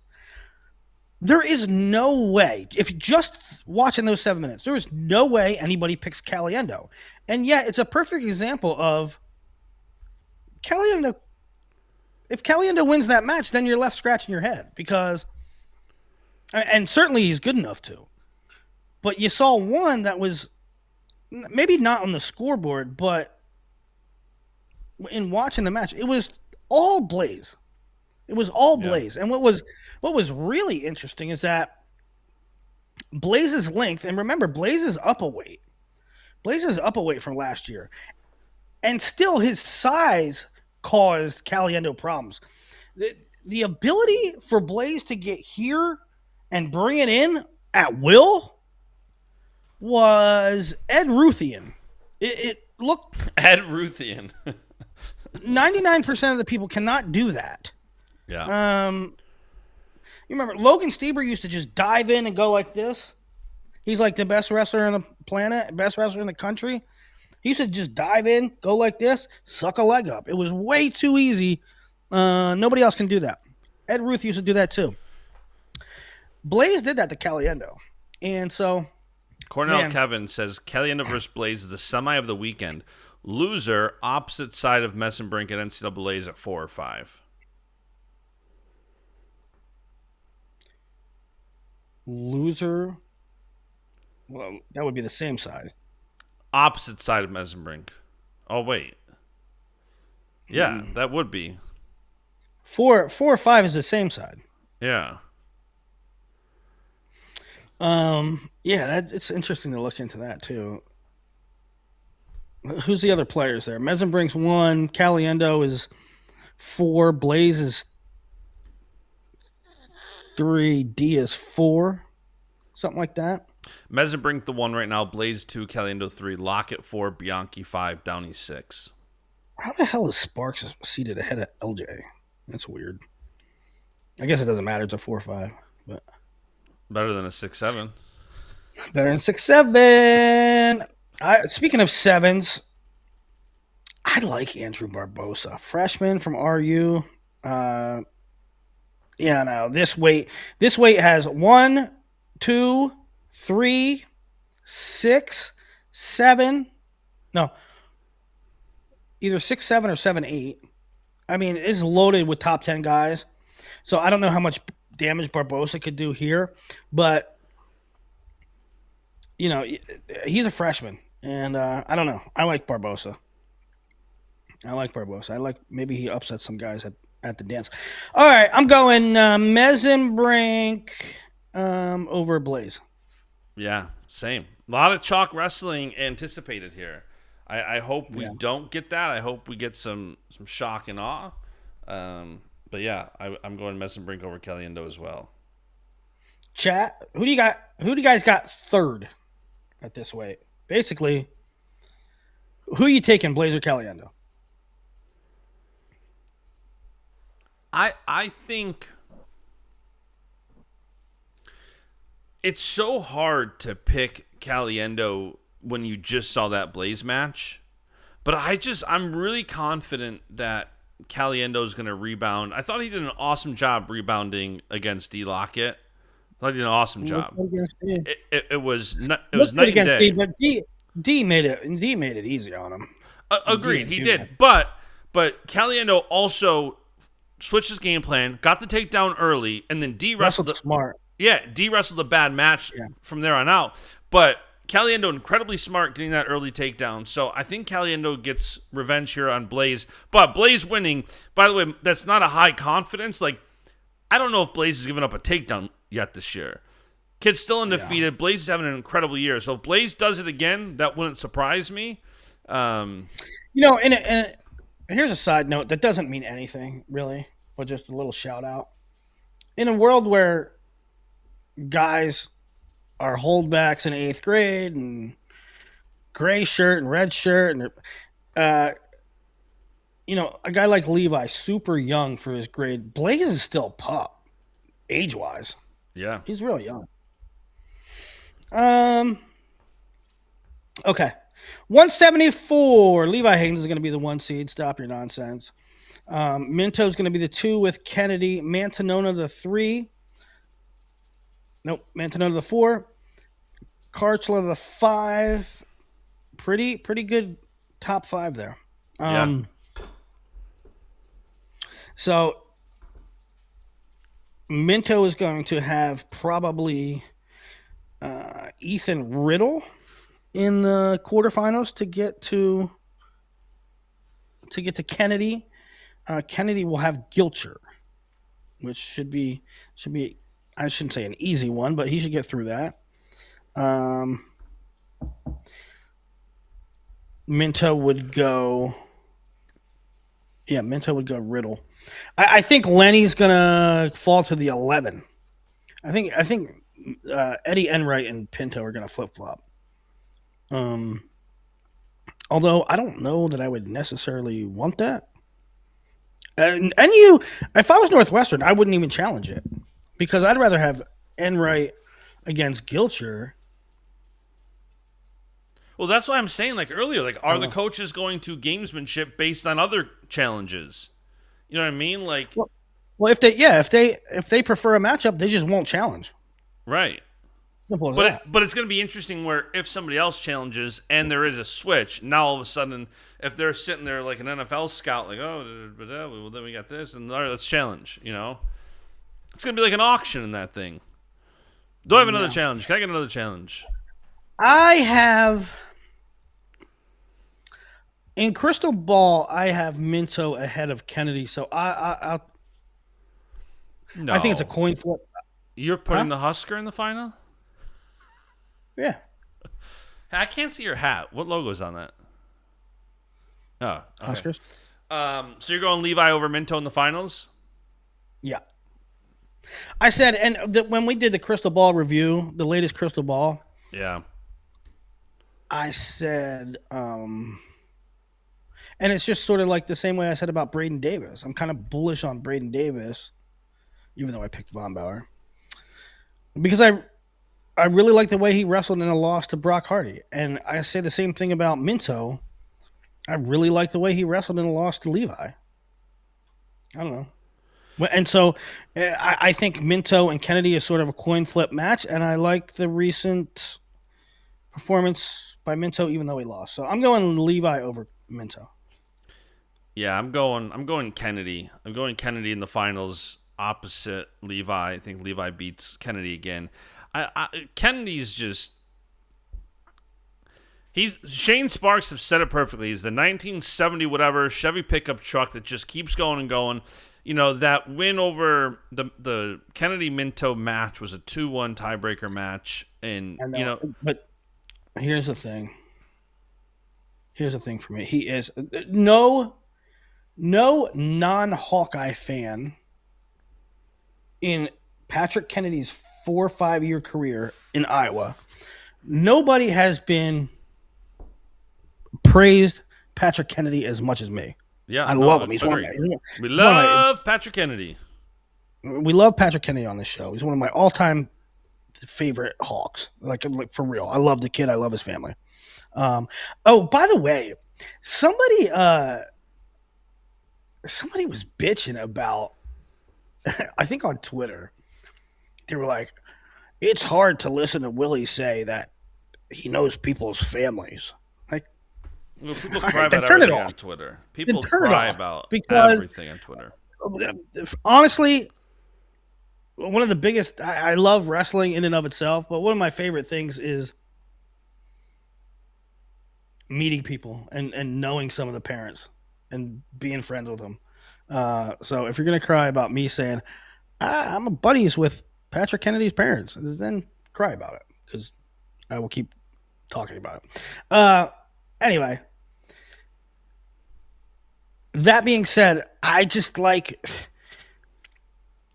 there is no way, if you're just watching those 7 minutes, there is no way anybody picks Caliendo. And yet, it's a perfect example of Caliendo. If Caliendo wins that match, then you're left scratching your head because, and certainly he's good enough to. But you saw one that was maybe not on the scoreboard, but in watching the match, it was all Blaze. It was all Blaze. And what was really interesting is that Blaze's length, and remember, Blaze is up a weight, Blaze is up a weight from last year, and still his size caused Caliendo problems. The ability for Blaze to get here and bring it in at will was Ed Ruthian. It looked Ed Ruthian. 99% of the people cannot do that. Yeah. You remember Logan Stieber used to just dive in and go like this. He's like the best wrestler on the planet, best wrestler in the country. He used to just dive in, go like this, suck a leg up. It was way too easy. Nobody else can do that. Ed Ruth used to do that too. Blaze did that to Caliendo. And so Cornell Kevin says Caliendo versus Blaze is the semi of the weekend. Loser, opposite side of Messenbrink and NCAA's at 4 or 5. Loser. Well, that would be the same side. Opposite side of Messenbrink. Oh, wait. Yeah, that would be. 4 or 5 is the same side. Yeah. Yeah, it's interesting to look into that too. Who's the other players there? Messenbrink's 1, Caliendo is 4, Blaze is 3, D is 4, something like that. Messenbrink the 1 right now, Blaze 2, Caliendo 3, Lockett 4, Bianchi 5, Downey 6. How the hell is Sparks seated ahead of LJ? That's weird. I guess it doesn't matter. It's a 4-5, but Better than a 6-7. better than 6-7. Speaking of sevens, I like Andrew Barbosa, freshman from RU. Yeah, no, this weight has 1, 2, 3, 6, 7. No, either 6, 7, or 7, 8. I mean, it's loaded with top 10 guys. So I don't know how much damage Barbosa could do here, but you know, he's a freshman, and I don't know. I like Barbosa. I like maybe he upsets some guys at the dance. All right, I'm going Messenbrink over Blaze. Yeah, same. A lot of chalk wrestling anticipated here. I hope we don't get that. I hope we get some shock and awe. But yeah, I'm going Messenbrink over Caliendo as well. Chat, who do you got? Who do you guys got third at this weight? Basically, who are you taking, Blaze or Caliendo? I think it's so hard to pick Caliendo when you just saw that Blaze match. But I'm really confident that Caliendo is going to rebound. I thought he did an awesome job rebounding against D. Lockett. I thought he did an awesome job. It was night and day. D, but D made it easy on him. Agreed, he did. But Caliendo also switched his game plan, got the takedown early, and then D wrestled smart. Yeah, D wrestled a bad match from there on out. But Caliendo incredibly smart getting that early takedown. So I think Caliendo gets revenge here on Blaze. But Blaze winning, by the way, that's not a high confidence. Like, I don't know if Blaze has given up a takedown yet this year. Kid's still undefeated. Blaze is having an incredible year. So if Blaze does it again, that wouldn't surprise me. And here's a side note that doesn't mean anything, really, but just a little shout out. In a world where guys are holdbacks in 8th grade and gray shirt and red shirt, and a guy like Levi, super young for his grade. Blaze is still pup, age-wise. Yeah. He's really young. Okay. 174. Levi Haynes is going to be the 1 seed. Stop your nonsense. Minto is going to be the 2 with Kennedy. Mantanona the 3. Nope. Mantanona the 4. Karchla the 5. Pretty good top 5 there. So Minto is going to have probably Ethan Riddle in the quarterfinals to get to Kennedy. Kennedy will have Gilcher, which should be I shouldn't say an easy one, but he should get through that. Minto would go. Yeah, Minto would go Riddle. I think Lenny's gonna fall to the 11. I think Eddie Enright and Pinto are gonna flip flop. Um, Although I don't know that I would necessarily want that. And you, if I was Northwestern, I wouldn't even challenge it because I'd rather have Enright against Gilcher. Well, that's why I'm saying like earlier, like are the Uh, coaches going to gamesmanship based on other challenges? You know what I mean? Like well, well, if they prefer a matchup, they just won't challenge. right. Simple as But that. it's going to be interesting where if somebody else challenges and there is a switch, now all of a sudden if they're sitting there like an NFL scout, like well then we got this and all right, let's challenge. You know, it's going to be like an auction in that thing. Do I have another Yeah, challenge? Can I get another challenge? I have in Crystal Ball. I have Minto ahead of Kennedy, so I think it's a No, coin flip. you're Huh? putting the Husker in the final. Yeah, I can't see your hat. What logo's on that? Oh, okay. Huskers. So you're going Levi over Minto in the finals? Yeah, I said, and when we did the Crystal Ball review, the latest Crystal Ball, Yeah. I said, and it's just sort of like the same way I said about Braden Davis. I'm kind of bullish on Braden Davis, even though I picked Von Bauer, because I really like the way he wrestled in a loss to Brock Hardy, and I say the same thing about Minto. I really like the way he wrestled in a loss to Levi. I don't know. And so I think Minto and Kennedy is sort of a coin flip match, and I like the recent performance by Minto, even though he lost. So I'm going Levi over Minto. Yeah, I'm going Kennedy. I'm going Kennedy in the finals opposite Levi. I think Levi beats Kennedy again. Kennedy's just he's Shane Sparks have said it perfectly. He's the 1970 whatever Chevy pickup truck that just keeps going and going. You know, that win over the Kennedy Minto match was a 2-1 tiebreaker match and I you know, know, but here's the thing. Here's the thing for me. He is no non Hawkeye fan in Patrick Kennedy's 4 or 5 year career in Iowa. Nobody has been praised Patrick Kennedy as much as me. yeah, I love no, him. He's one of agreed. my. We He's one of love Patrick Kennedy. we love Patrick Kennedy on this show. He's one of my all time favorite Hawks. Like for real. I love the kid. I love his family. Oh, by the way, somebody somebody was bitching about I think on Twitter. They were like, it's hard to listen to Willie say that he knows people's families. Like, Well, people all cry right, then about turn it everything off. on Twitter. Then People turn it cry off about because everything on Twitter. honestly, one of the biggest. I love wrestling in and of itself, but one of my favorite things is meeting people and knowing some of the parents and being friends with them. So if you're gonna cry about me saying I'm a buddies with Patrick Kennedy's parents, then cry about it because I will keep talking about it. Anyway, that being said, I just like.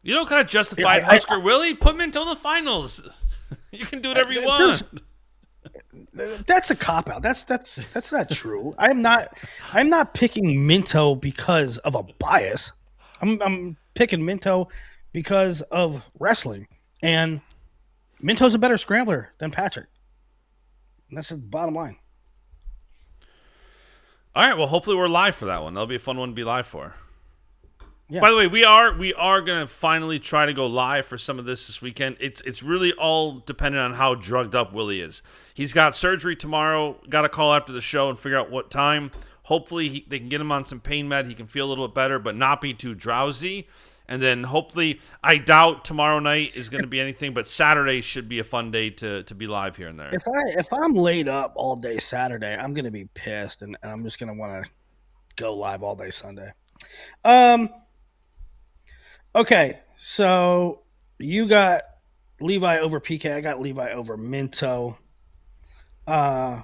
You don't kind of justified I, Husker Willie. Put him into the finals. You can do whatever you there's- want. that's a cop out. That's not true. I'm not picking Minto because of a bias. I'm picking Minto because of wrestling, and Minto's a better scrambler than Patrick. And that's the bottom line. All right. Well, hopefully we're live for that one. That'll be a fun one to be live for. Yeah. By the way, we are gonna finally try to go live for some of this weekend. It's really all dependent on how drugged up Willie is. He's got surgery tomorrow. Got to call after the show and figure out what time. Hopefully they can get him on some pain med. He can feel a little bit better, but not be too drowsy. And then hopefully, I doubt tomorrow night is going to be anything, but Saturday should be a fun day to be live here and there. If I'm laid up all day Saturday, I'm gonna be pissed, and I'm just gonna want to go live all day Sunday. Um. Okay, so you got Levi over PK. I got Levi over Minto. Uh,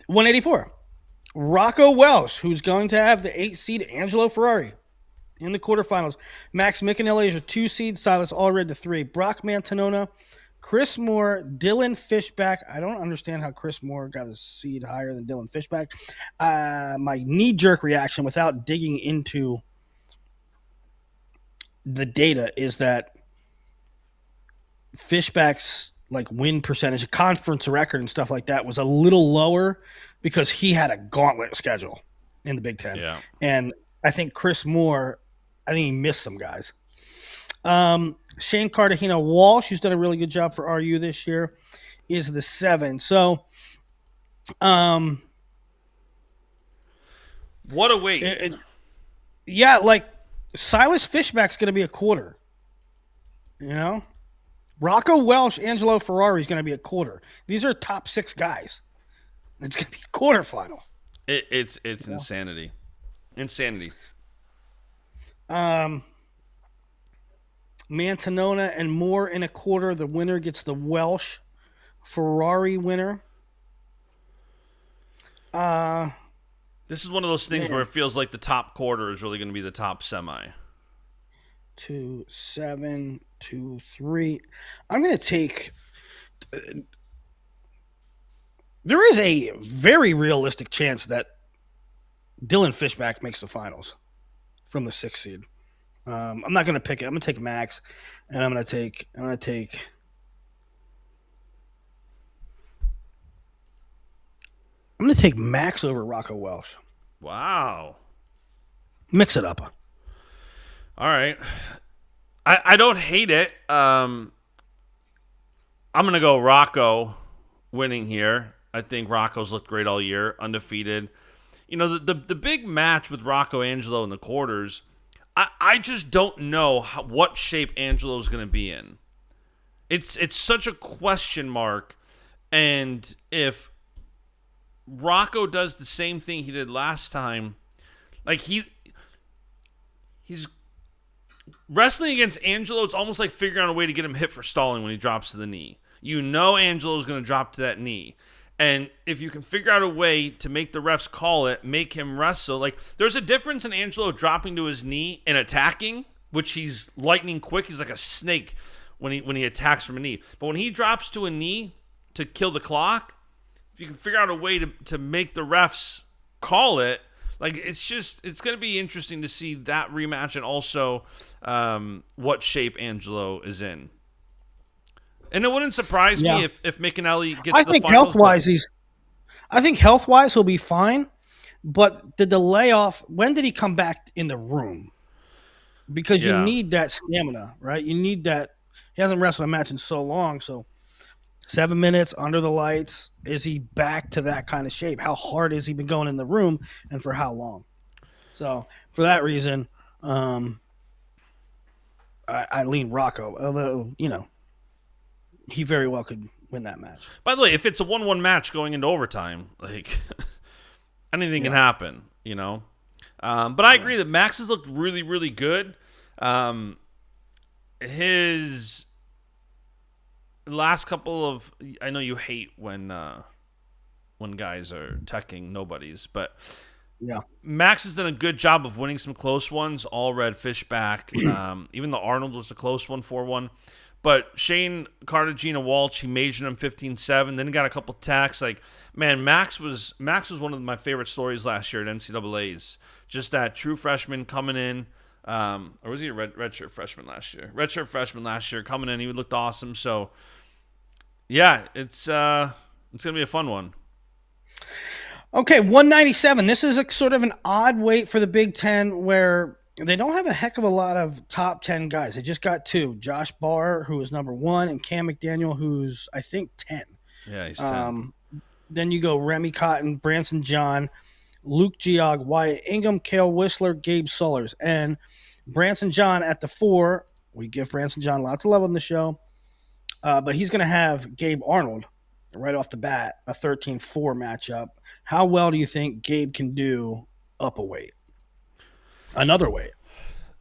184. Rocco Welsh, who's going to have the 8 seed Angelo Ferrari in the quarterfinals. Max Mickinelli is a 2 seed. Silas Allred the 3. Brock Mantanona, Chris Moore, Dylan Fishback. I don't understand how Chris Moore got a seed higher than Dylan Fishback. My knee-jerk reaction without digging into the data is that Fishback's like win percentage, conference record and stuff like that was a little lower because he had a gauntlet schedule in the Big Ten. Yeah. And I think Chris Moore, I think he missed some guys. Shane Cartagena Walsh, who's done a really good job for RU this year, is the 7. So, what a weight. Yeah, like Silas Fishback's going to be a quarter. You know? Rocco Welsh, Angelo Ferrari is going to be a quarter. These are top 6 guys. It's going to be a quarterfinal. It's insanity. Insanity. Mantanona and Moore in a quarter. The winner gets the Welsh Ferrari winner. This is one of those things where it feels like the top quarter is really going to be the top semi. 2, 7, 2, 3. I'm going to take. There is a very realistic chance that Dylan Fishback makes the finals from the 6th seed. I'm not going to pick it. I'm going to take Max, and I'm going to take Max over Rocco Welsh. Wow. Mix it up. All right. I don't hate it. I'm going to go Rocco winning here. I think Rocco's looked great all year, undefeated. You know, the big match with Rocco Angelo in the quarters, I just don't know what shape Angelo's going to be in. It's such a question mark. And if Rocco does the same thing he did last time, like he's wrestling against Angelo, it's almost like figuring out a way to get him hit for stalling when he drops to the knee. You know Angelo's going to drop to that knee. And if you can figure out a way to make the refs call it, make him wrestle, like there's a difference in Angelo dropping to his knee and attacking, which he's lightning quick. He's like a snake when he attacks from a knee. But when he drops to a knee to kill the clock, if you can figure out a way to make the refs call it, like it's going to be interesting to see that rematch and also what shape Angelo is in. And it wouldn't surprise me if McAnally gets the finals. I think health-wise he'll be fine, but the delay off, when did he come back in the room? Because you need that stamina, right? You need that. He hasn't wrestled a match in so long, so 7 minutes under the lights. Is he back to that kind of shape? How hard has he been going in the room, and for how long? So for that reason, I lean Rocco, although, you know, he very well could win that match. By the way, if it's a 1-1 match going into overtime, like anything can happen, you know. But I agree that Max has looked really, really good. His last couple of, I know you hate when guys are teching nobodies, but Max has done a good job of winning some close ones. All red Fishback, even the Arnold was a close one, 4-1. But Shane Cartagena Walsh, he majored him 15-7, then he got a couple tacks. Like, man, Max was one of my favorite stories last year at NCAA's. Just that true freshman coming in, or was he a redshirt freshman last year? Redshirt freshman last year coming in, he looked awesome. So, yeah, it's gonna be a fun one. Okay, 197. This is a sort of an odd weight for the Big Ten where they don't have a heck of a lot of top 10 guys. They just got 2. Josh Barr, who is number 1, and Cam McDaniel, who's, I think, 10. Yeah, he's 10. Then you go Remy Cotton, Branson John, Luke Geog, Wyatt Ingham, Cale Whistler, Gabe Sullers. And Branson John at the 4. We give Branson John lots of love on the show. But he's going to have Gabe Arnold right off the bat, a 13-4 matchup. How well do you think Gabe can do up a weight? Another weight.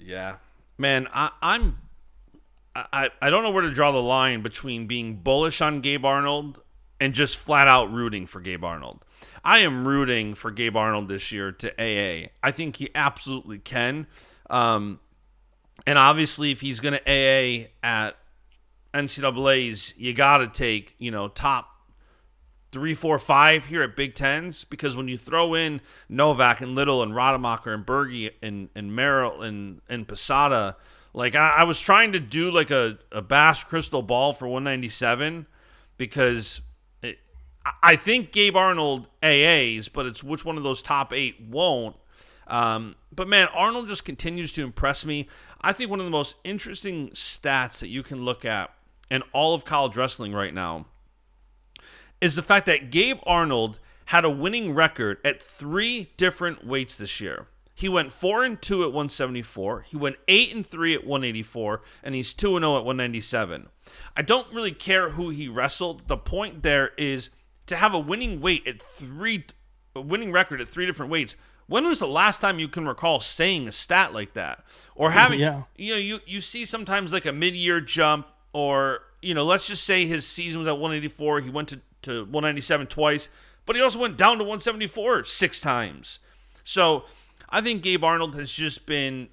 Yeah. Man, I don't know where to draw the line between being bullish on Gabe Arnold and just flat out rooting for Gabe Arnold. I am rooting for Gabe Arnold this year to AA. I think he absolutely can. And obviously, if he's going to AA at NCAA's, you got to take, top 3, 4, 5 here at Big Tens, because when you throw in Novak and Little and Rademacher and Berge and Merrill and Posada, like I was trying to do like a Bash crystal ball for 197 because I think Gabe Arnold AAs, but it's which one of those top 8 won't. But man, Arnold just continues to impress me. I think one of the most interesting stats that you can look at in all of college wrestling right now is the fact that Gabe Arnold had a winning record at 3 different weights this year. He went 4-2 at 174. He went 8-3 at 184, and he's 2-0 at 197. I don't really care who he wrestled. The point there is to have a winning winning record at 3 different weights. When was the last time you can recall saying a stat like that? Or having, you see sometimes like a mid-year jump, or, let's just say his season was at 184. He went to 197 twice, but he also went down to 174 6 times. So I think Gabe Arnold has just been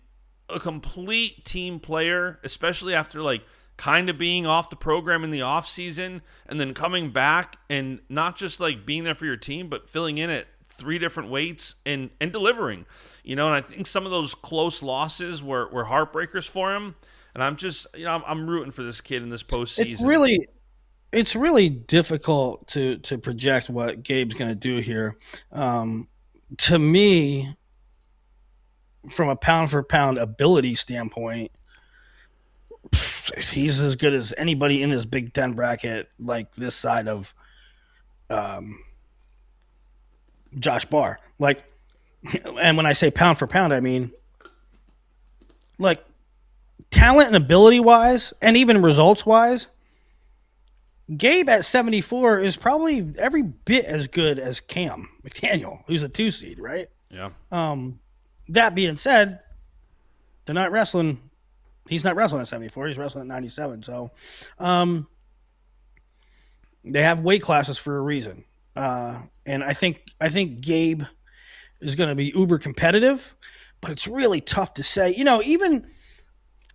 a complete team player, especially after like kind of being off the program in the off season and then coming back and not just like being there for your team, but filling in at 3 different weights and delivering, and I think some of those close losses were heartbreakers for him. And I'm just, I'm rooting for this kid in this postseason. It's really difficult to project what Gabe's going to do here. To me, from a pound for pound ability standpoint, he's as good as anybody in this Big Ten bracket, like this side of Josh Barr. Like, and when I say pound for pound, I mean like talent and ability wise, and even results wise. Gabe at 74 is probably every bit as good as Cam McDaniel, who's a 2 seed, right? Yeah. That being said, they're not wrestling. He's not wrestling at 74. He's wrestling at 97. So, they have weight classes for a reason. And I think Gabe is going to be uber competitive, but it's really tough to say.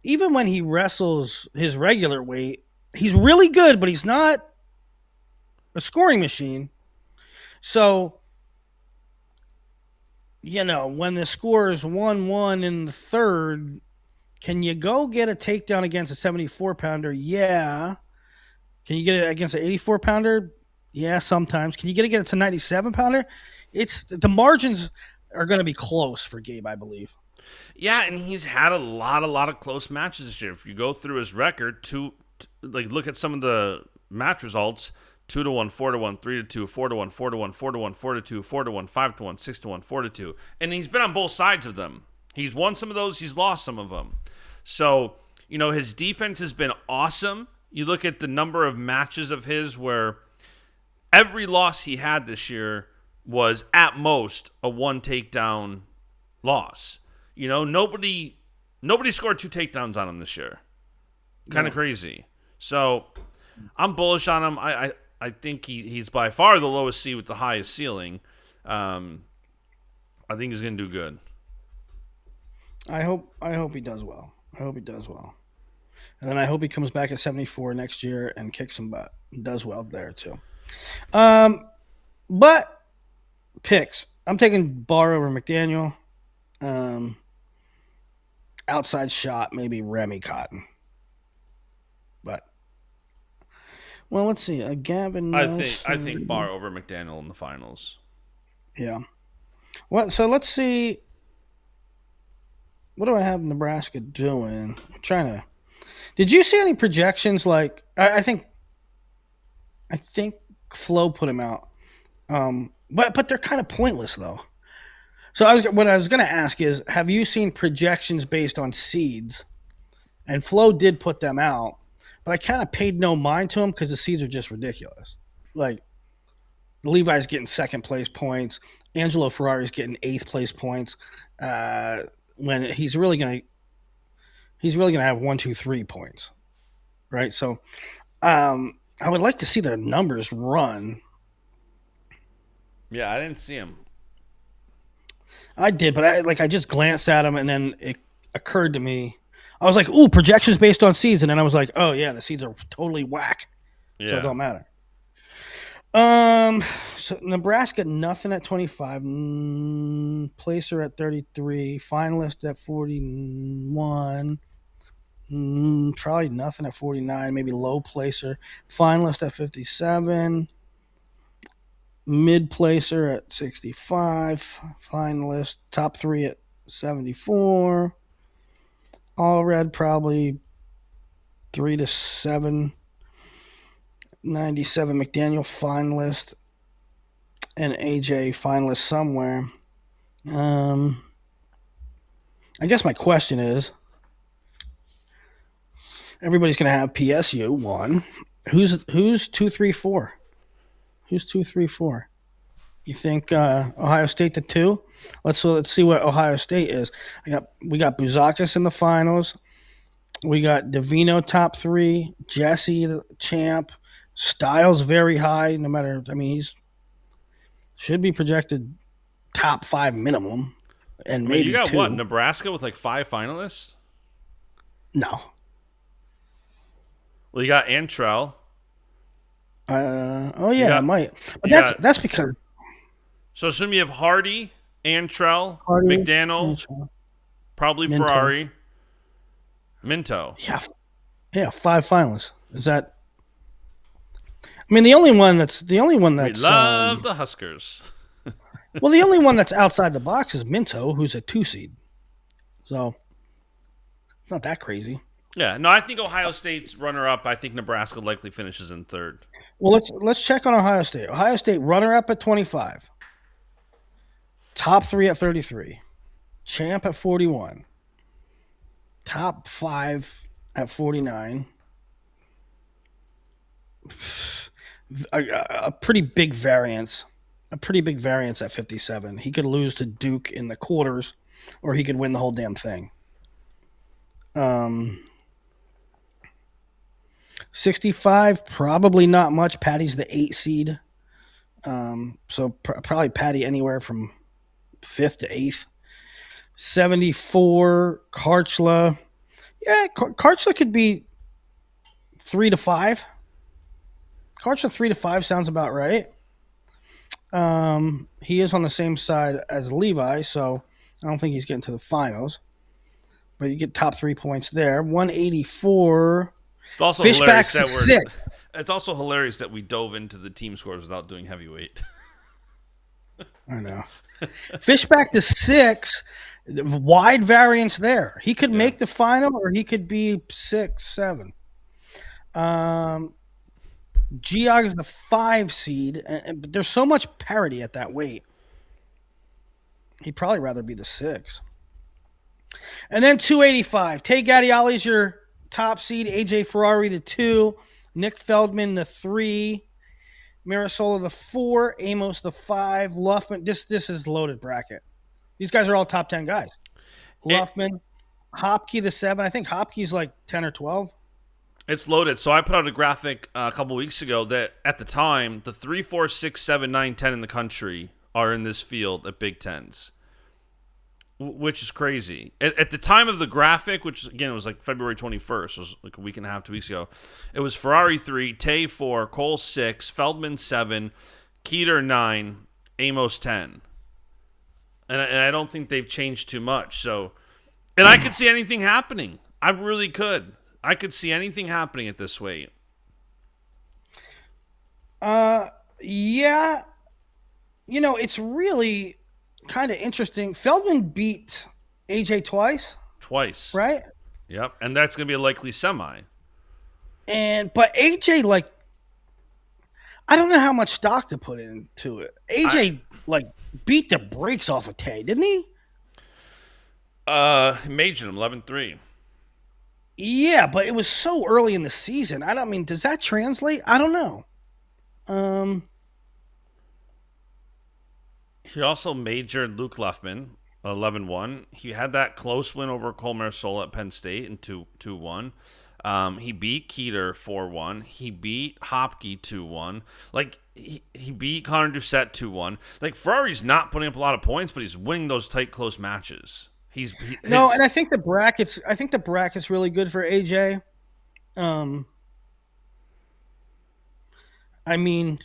Even when he wrestles his regular weight, he's really good, but he's not a scoring machine. So, when the score is 1-1 in the third, can you go get a takedown against a 74-pounder? Yeah. Can you get it against an 84-pounder? Yeah, sometimes. Can you get it against a 97-pounder? The margins are going to be close for Gabe, I believe. Yeah, and he's had a lot of close matches this year. If you go through his record, look at some of the match results: 2-1, 4-1, 3-2, 4-1, 4-1, 4-1, 4-2, 4-1, 5-1, 6-1, 4-2, and he's been on both sides of them. He's won some of those. He's lost some of them. So his defense has been awesome. You look at the number of matches of his where every loss he had this year was at most a 1 takedown loss. Nobody scored 2 takedowns on him this year. Kind of crazy. So I'm bullish on him. I think he's by far the lowest seed with the highest ceiling. I think he's going to do good. I hope he does well. And then I hope he comes back at 74 next year and kicks some butt. Does well there too. But picks. I'm taking Barr over McDaniel. Outside shot, maybe Remy Cotton. But let's see. Gavin. I think Barr over McDaniel in the finals. Yeah. So let's see. What do I have Nebraska doing? I'm trying to. Did you see any projections? Like I think Flo put him out. But they're kind of pointless though. So what I was going to ask is, have you seen projections based on seeds? And Flo did put them out, but I kind of paid no mind to them because the seeds are just ridiculous. Like Levi's getting 2nd place points, Angelo Ferrari's getting 8th place points. When he's really gonna have 1, 2, 3 points, right? So, I would like to see the numbers run. Yeah, I didn't see him. I did, but I just glanced at them and then it occurred to me. I was like, "Ooh, projections based on seeds," and then I was like, "Oh yeah, the seeds are totally whack, so it Yeah. don't matter." Um, so Nebraska nothing at 25, placer at 33, finalist at 41, probably nothing at 49, maybe low placer, finalist at 57, mid placer at 65, finalist top three at 74, all red probably 3 to 7, 97 McDaniel finalist, and AJ finalist somewhere. Um, I guess my question is, everybody's going to have PSU one. Who's 2, 3, 4? Who's 2, 3, 4? You think Ohio State the 2? Let's see what Ohio State is. We got Buzakis in the finals. We got Davino top 3, Jesse the champ, Styles very high. No matter, I mean, he's should be projected top 5 minimum, and I mean, you maybe got what? 2. Nebraska with like 5 finalists? No, Well, you got Antrell. oh You yeah, it got might, but you got that's because so assume you have Hardy, Antrell, Carter, McDaniel, probably Minto. Ferrari, Minto. Yeah, yeah, 5 finalists. Is that? I mean, the only one We that's love the Huskers. well, the only one that's outside the box is Minto, who's a 2 seed. So it's not that crazy. Yeah, no, I think Ohio State's runner-up. I think Nebraska likely finishes in third. Well, let's check on Ohio State. Ohio State runner up at 25, top 3 at 33, champ at 41, top 5 at 49. A pretty big variance. A pretty big variance at 57. He could lose to Duke in the quarters, or he could win the whole damn thing. 65, probably not much. Patty's the 8 seed. So probably Patty anywhere from 5th to 8th. 74, Karchla. Yeah, Karchla could be 3 to 5. Karchla 3 to 5 sounds about right. He is on the same side as Levi, so I don't think he's getting to the finals. But you get top 3 points there. 184. It's also hilarious Fishbacks that to 6. It's also hilarious that we dove into the team scores without doing heavyweight. I know. Fishback to 6. Wide variance there. He could Yeah. make the final, or he could be 6, 7. Geog is the 5 seed, but there's so much parity at that weight. He'd probably rather be the 6. And then 285. Tay Gattiali's your top seed. AJ Ferrari the 2. Nick Feldman the 3. Mirasola the 4. Amos the 5. Luffman. This is loaded bracket. These guys are all top 10 guys. Luffman. Hopke the 7. I think Hopke's like 10 or 12. It's loaded. So I put out a graphic a couple weeks ago that at the time, the 3, 4, 6, 7, 9, 10 in the country are in this field at Big Tens, which is crazy. At the time of the graphic, which again was like February 21st, was like a week and a half, 2 weeks ago, it was Ferrari 3, Tay 4, Cole 6, Feldman 7, Keeter 9, Amos 10. And I don't think they've changed too much. So, and I could see anything happening. I really could. I could see anything happening at this weight. Yeah. It's really kind of interesting. Feldman beat AJ twice, Twice. right? Yep. And that's going to be a likely semi. But AJ, like, I don't know how much stock to put into it. AJ beat the brakes off of Tay, didn't he? Majored him 11-3. Yeah, but it was so early in the season. I don't mean, does that translate? I don't know. He also majored Luke Luffman 11-1. He had that close win over Cole Marsola at Penn State in 2-1. He beat Keeter 4-1. He beat Hopke 2-1. Like he beat Connor Doucette 2-1. Like Ferrari's not putting up a lot of points, but he's winning those tight, close matches. No, and I think the bracket's really good for AJ. I mean,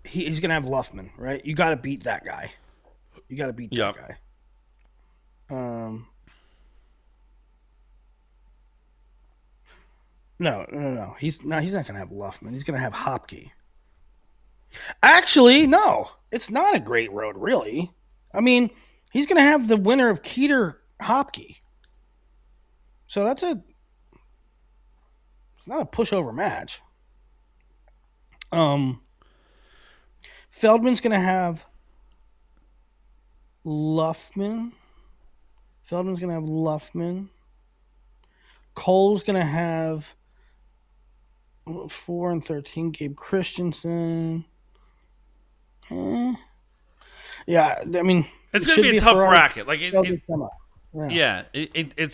he's gonna have Luffman, right? You got to beat that guy. You got to beat that guy. No. He's not gonna have Luffman. He's gonna have Hopke. Actually, no. It's not a great road, really. I mean, he's gonna have the winner of Keeter Hopke. So it's not a pushover match. Feldman's gonna have Luffman. Cole's gonna have 4 and 13. Gabe Christensen. Yeah, I mean, it's gonna be a tough bracket. Like it's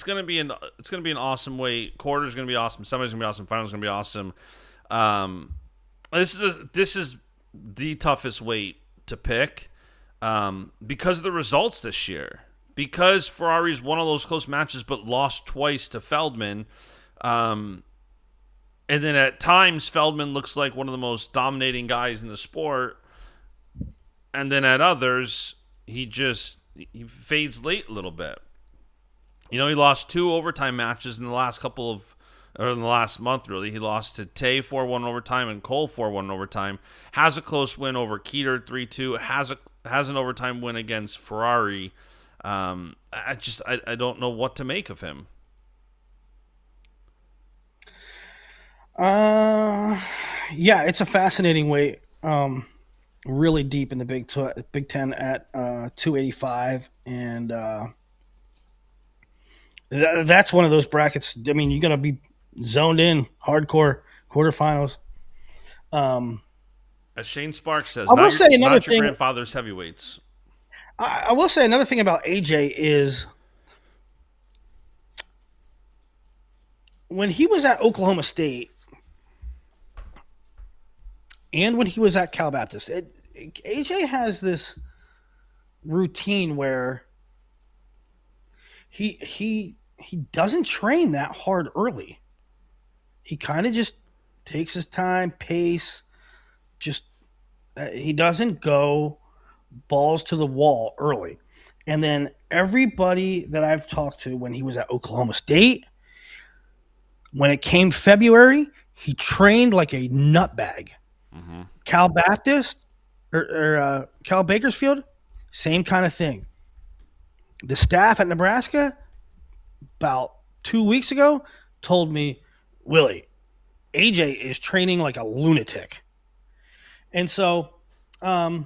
gonna be an awesome weight. Quarter's gonna be awesome. Semi's gonna be awesome. Final's gonna be awesome. This is the toughest weight to pick because of the results this year. Because Ferrari's won all those close matches but lost twice to Feldman. And then at times, Feldman looks like one of the most dominating guys in the sport. And then at others, he fades late a little bit. He lost 2 overtime matches in the last in the last month, really. He lost to Tay 4-1 overtime and Cole 4-1 overtime. Has a close win over Keeter 3-2. Has an overtime win against Ferrari. I don't know what to make of him. Yeah, it's a fascinating weight. Really deep in the Big Ten at 285, and that's one of those brackets. I mean, you're gonna be zoned in, hardcore quarterfinals. As Shane Sparks says, I will say another not your thing. Grandfather's heavyweights. I will say another thing about AJ is when he was at Oklahoma State and when he was at Cal Baptist, AJ has this routine where he doesn't train that hard early. He kind of just takes his time, pace, he doesn't go balls to the wall early. And then everybody that I've talked to when he was at Oklahoma State, when it came February, he trained like a nutbag. Mm-hmm. Cal Baptist or Cal Bakersfield, same kind of thing. The staff at Nebraska about 2 weeks ago told me, Willie, AJ is training like a lunatic. And so, I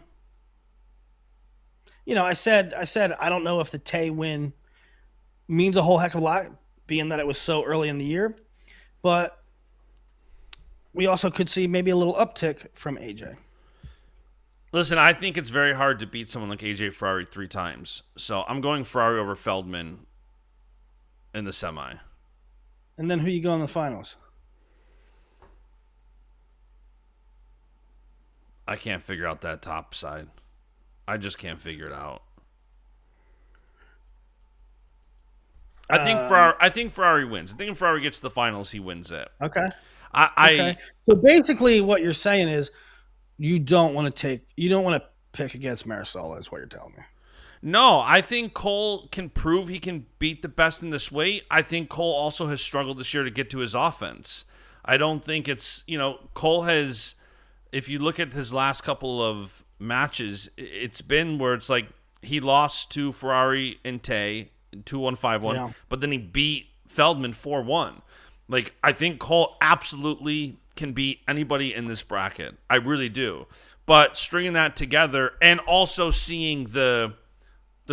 said I don't know if the Tay win means a whole heck of a lot, being that it was so early in the year, but we also could see maybe a little uptick from AJ. Listen, I think it's very hard to beat someone like AJ Ferrari 3 times, so I'm going Ferrari over Feldman in the semi. And then who you go in the finals? I can't figure out that top side. I just can't figure it out. I think Ferrari wins. I think if Ferrari gets to the finals, he wins it. Okay. Okay. So basically, what you're saying is you don't want to pick against Marisol. Is what you're telling me. No, I think Cole can prove he can beat the best in this weight. I think Cole also has struggled this year to get to his offense. I don't think it's Cole has. If you look at his last couple of matches, it's been where it's like he lost to Ferrari and Tay 2-1, 5-1, but then he beat Feldman 4-1. Like, I think Cole absolutely can beat anybody in this bracket. I really do. But stringing that together and also seeing the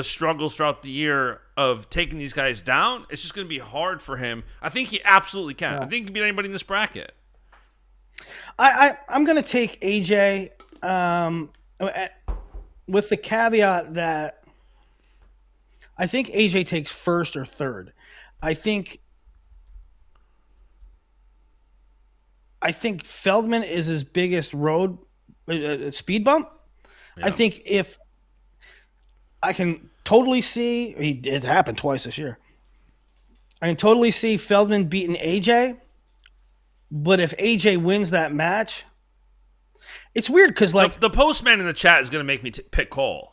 struggles throughout the year of taking these guys down, it's just going to be hard for him. I think he absolutely can. Yeah. I think he can beat anybody in this bracket. I'm going to take AJ with the caveat that I think AJ takes first or third. I think Feldman is his biggest road speed bump. I Yeah. think if I can totally see it happened twice this year. I can totally see Feldman beating AJ, but if AJ wins that match, it's weird because like The postman in the chat is going to make me pick Cole.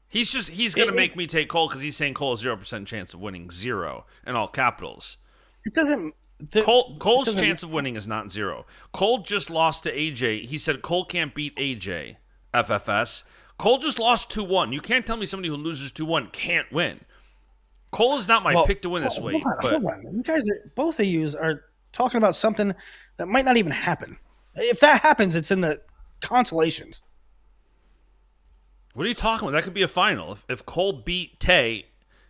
He's going to it, make me take Cole because he's saying Cole has 0% chance of winning, zero in all capitals. it doesn't. The, Cole's chance of winning is not zero. Cole just lost to AJ. He said Cole can't beat AJ. FFS. Cole just lost 2-1. You can't tell me somebody who loses 2-1 can't win. Cole is not my pick to win this weight. Hold on. You guys, both of you are talking about something that might not even happen. If that happens, it's in the consolations. What are you talking about? That could be a final. If Cole beat Tay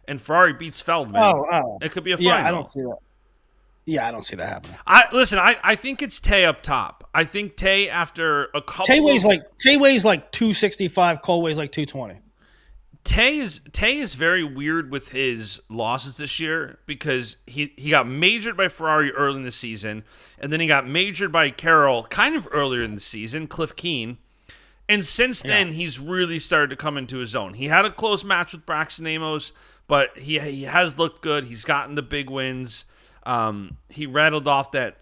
and Ferrari beats Feldman, it could be a final. Yeah, I don't see that. Yeah, I don't see that happening. I think it's Tay up top. I think Tay after a couple. Tay weighs like 265. Cole weighs like 220. Tay is very weird with his losses this year because he got majored by Ferrari early in the season, and then he got majored by Carroll kind of earlier in the season, Cliff Keen. And since then, he's really started to come into his own. He had a close match with Braxton Amos, but he has looked good. He's gotten the big wins. He rattled off that,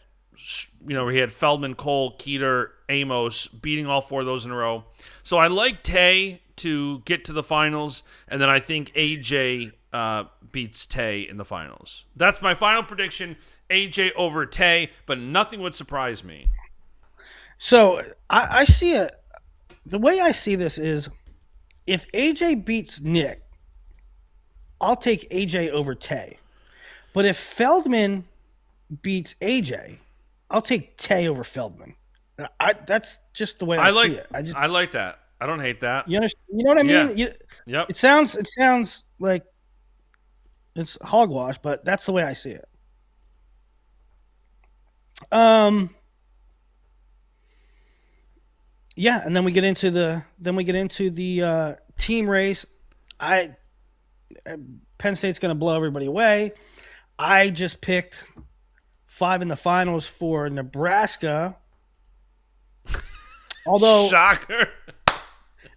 where he had Feldman, Cole, Keeter, Amos, beating all four of those in a row. So I like Tay to get to the finals, and then I think AJ beats Tay in the finals. That's my final prediction, AJ over Tay, but nothing would surprise me. So I see it. The way I see this is if AJ beats Nick, I'll take AJ over Tay. But if Feldman beats AJ, I'll take Tay over Feldman. That's just the way I see it. I like that. I don't hate that. You understand? You know what I mean? Yeah. Yep. It sounds like it's hogwash, but that's the way I see it. Yeah, and then we get into the team race. Penn State's going to blow everybody away. I just picked 5 in the finals for Nebraska. Although shocker.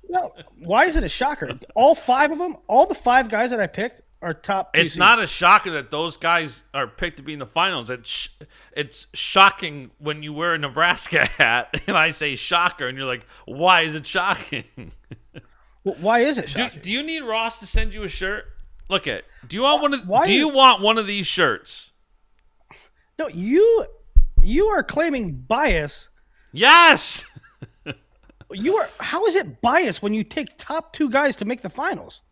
No, why is it a shocker? All 5 of them, all the 5 guys that I picked are top 2 It's seeds. not a shocker that those guys are picked to be in the finals. It's shocking when you wear a Nebraska hat and I say shocker and you're like, why is it shocking? Well, why is it shocking? Do you need Ross to send you a shirt? Look at. Do you want you want one of these shirts? No, you are claiming bias. Yes. How is it bias when you take top 2 guys to make the finals?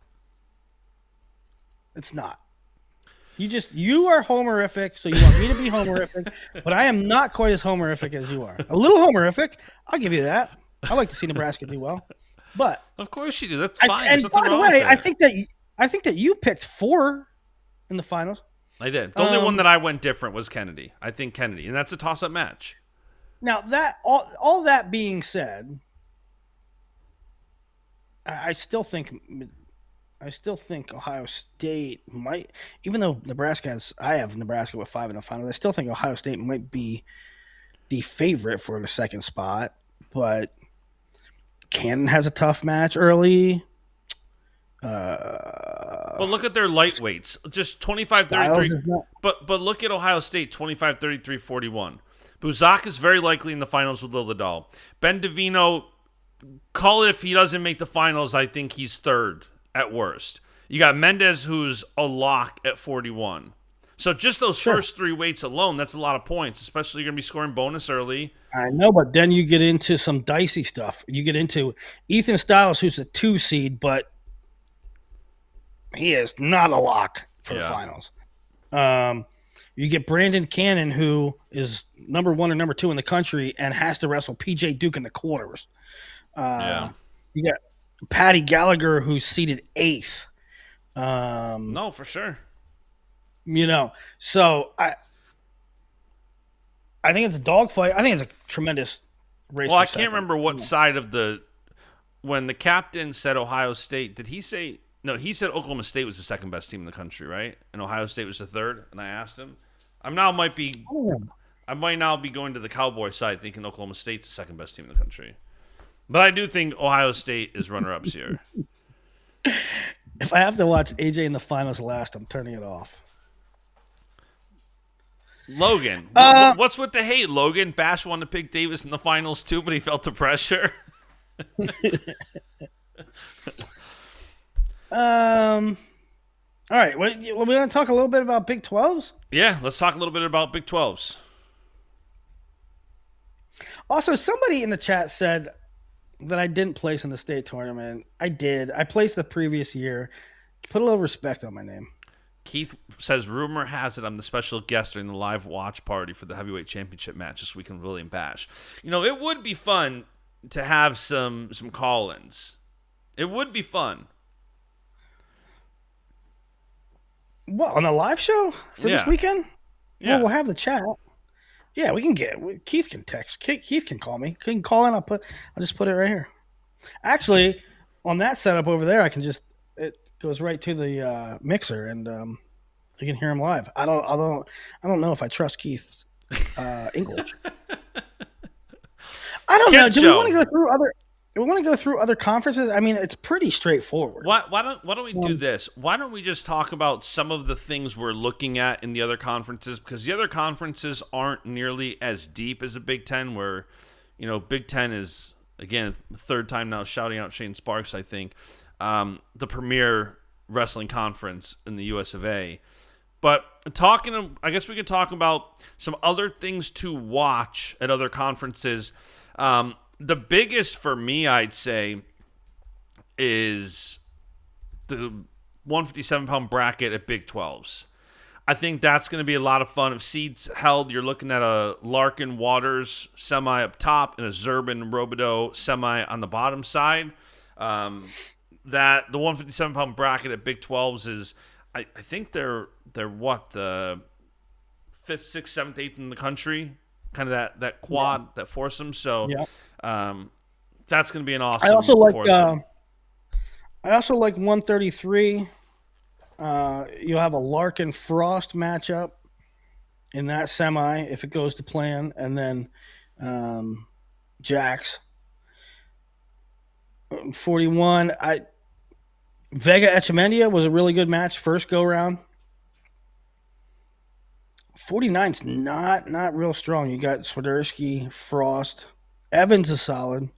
It's not. You are homerific, so you want me to be homerific, but I am not quite as homerific as you are. A little homerific, I'll give you that. I like to see Nebraska do well, but of course you do. That's fine. And by the way, I think that you picked 4 in the finals. I did. The only one that I went different was Kennedy. I think Kennedy, and that's a toss-up match. Now that all that being said, I still think Ohio State might, even though I have Nebraska with 5 in the finals. I still think Ohio State might be the favorite for the second spot, but Canton has a tough match early. But look at their lightweights, just 25-33. But look at Ohio State, 25-33-41. Buzak is very likely in the finals with Lilladal. Ben DeVino, call it if he doesn't make the finals, I think he's third at worst. You got Mendez, who's a lock at 41. So just those first 3 weights alone, that's a lot of points, especially you're going to be scoring bonus early. I know, but then you get into some dicey stuff. You get into Ethan Stiles, who's a 2 seed, but he is not a lock for the finals. You get Brandon Cannon, who is number 1 or number 2 in the country and has to wrestle PJ Duke in the quarters. You got Patty Gallagher, who's seated 8th. No, for sure. So I think it's a dogfight. I think it's a tremendous race. Well, I can't remember what side of when the captain said Ohio State, did he say No, he said Oklahoma State was the second best team in the country, right? And Ohio State was the third. And I asked him, I might now be going to the Cowboy side, thinking Oklahoma State's the second best team in the country. But I do think Ohio State is runner-ups here. If I have to watch AJ in the finals last, I'm turning it off. Logan, what's with the hate? Logan, Bash wanted to pick Davis in the finals too, but he felt the pressure. All right. We're going to talk a little bit about Big 12s. Yeah, let's talk a little bit about Big 12s. Also, somebody in the chat said that I didn't place in the state tournament. I did. I placed the previous year. Put a little respect on my name. Keith says, rumor has it I'm the special guest during the live watch party for the heavyweight championship match this week in William Bash. You know, it would be fun to have some call-ins. It would be fun. What, on a live show for this weekend? Yeah. Well, we'll have the chat. Yeah, we can Keith can text. Keith can call me. He can call in. I'll just put it right here. Actually, on that setup over there, it goes right to the mixer, and you can hear him live. I don't know if I trust Keith's English. I don't know. Do we want to go through other? Do we want to go through other conferences? I mean, it's pretty straightforward. Why don't we do this? Why don't we just talk about some of the things we're looking at in the other conferences? Because the other conferences aren't nearly as deep as the Big Ten, where, you know, Big Ten is, again, third time now shouting out Shane Sparks, I think, the premier wrestling conference in the US of A. But I guess we can talk about some other things to watch at other conferences. The biggest for me, I'd say, is the 157-pound bracket at Big 12s. I think that's going to be a lot of fun. If seeds held, you're looking at a Larkin Waters semi up top and a Zerbin Robideau semi on the bottom side. That the 157-pound bracket at Big 12s is, I think they're what, the 5th, 6th, 7th, 8th in the country, kind of that quad, that foursome. So. Yeah. That's going to be an awesome. I also like 133. You'll have a Larkin Frost matchup in that semi if it goes to plan, and then Jax 41. Vega Echemendia was a really good match first go round. 49's not real strong. You got Swiderski, Frost. Evans is solid.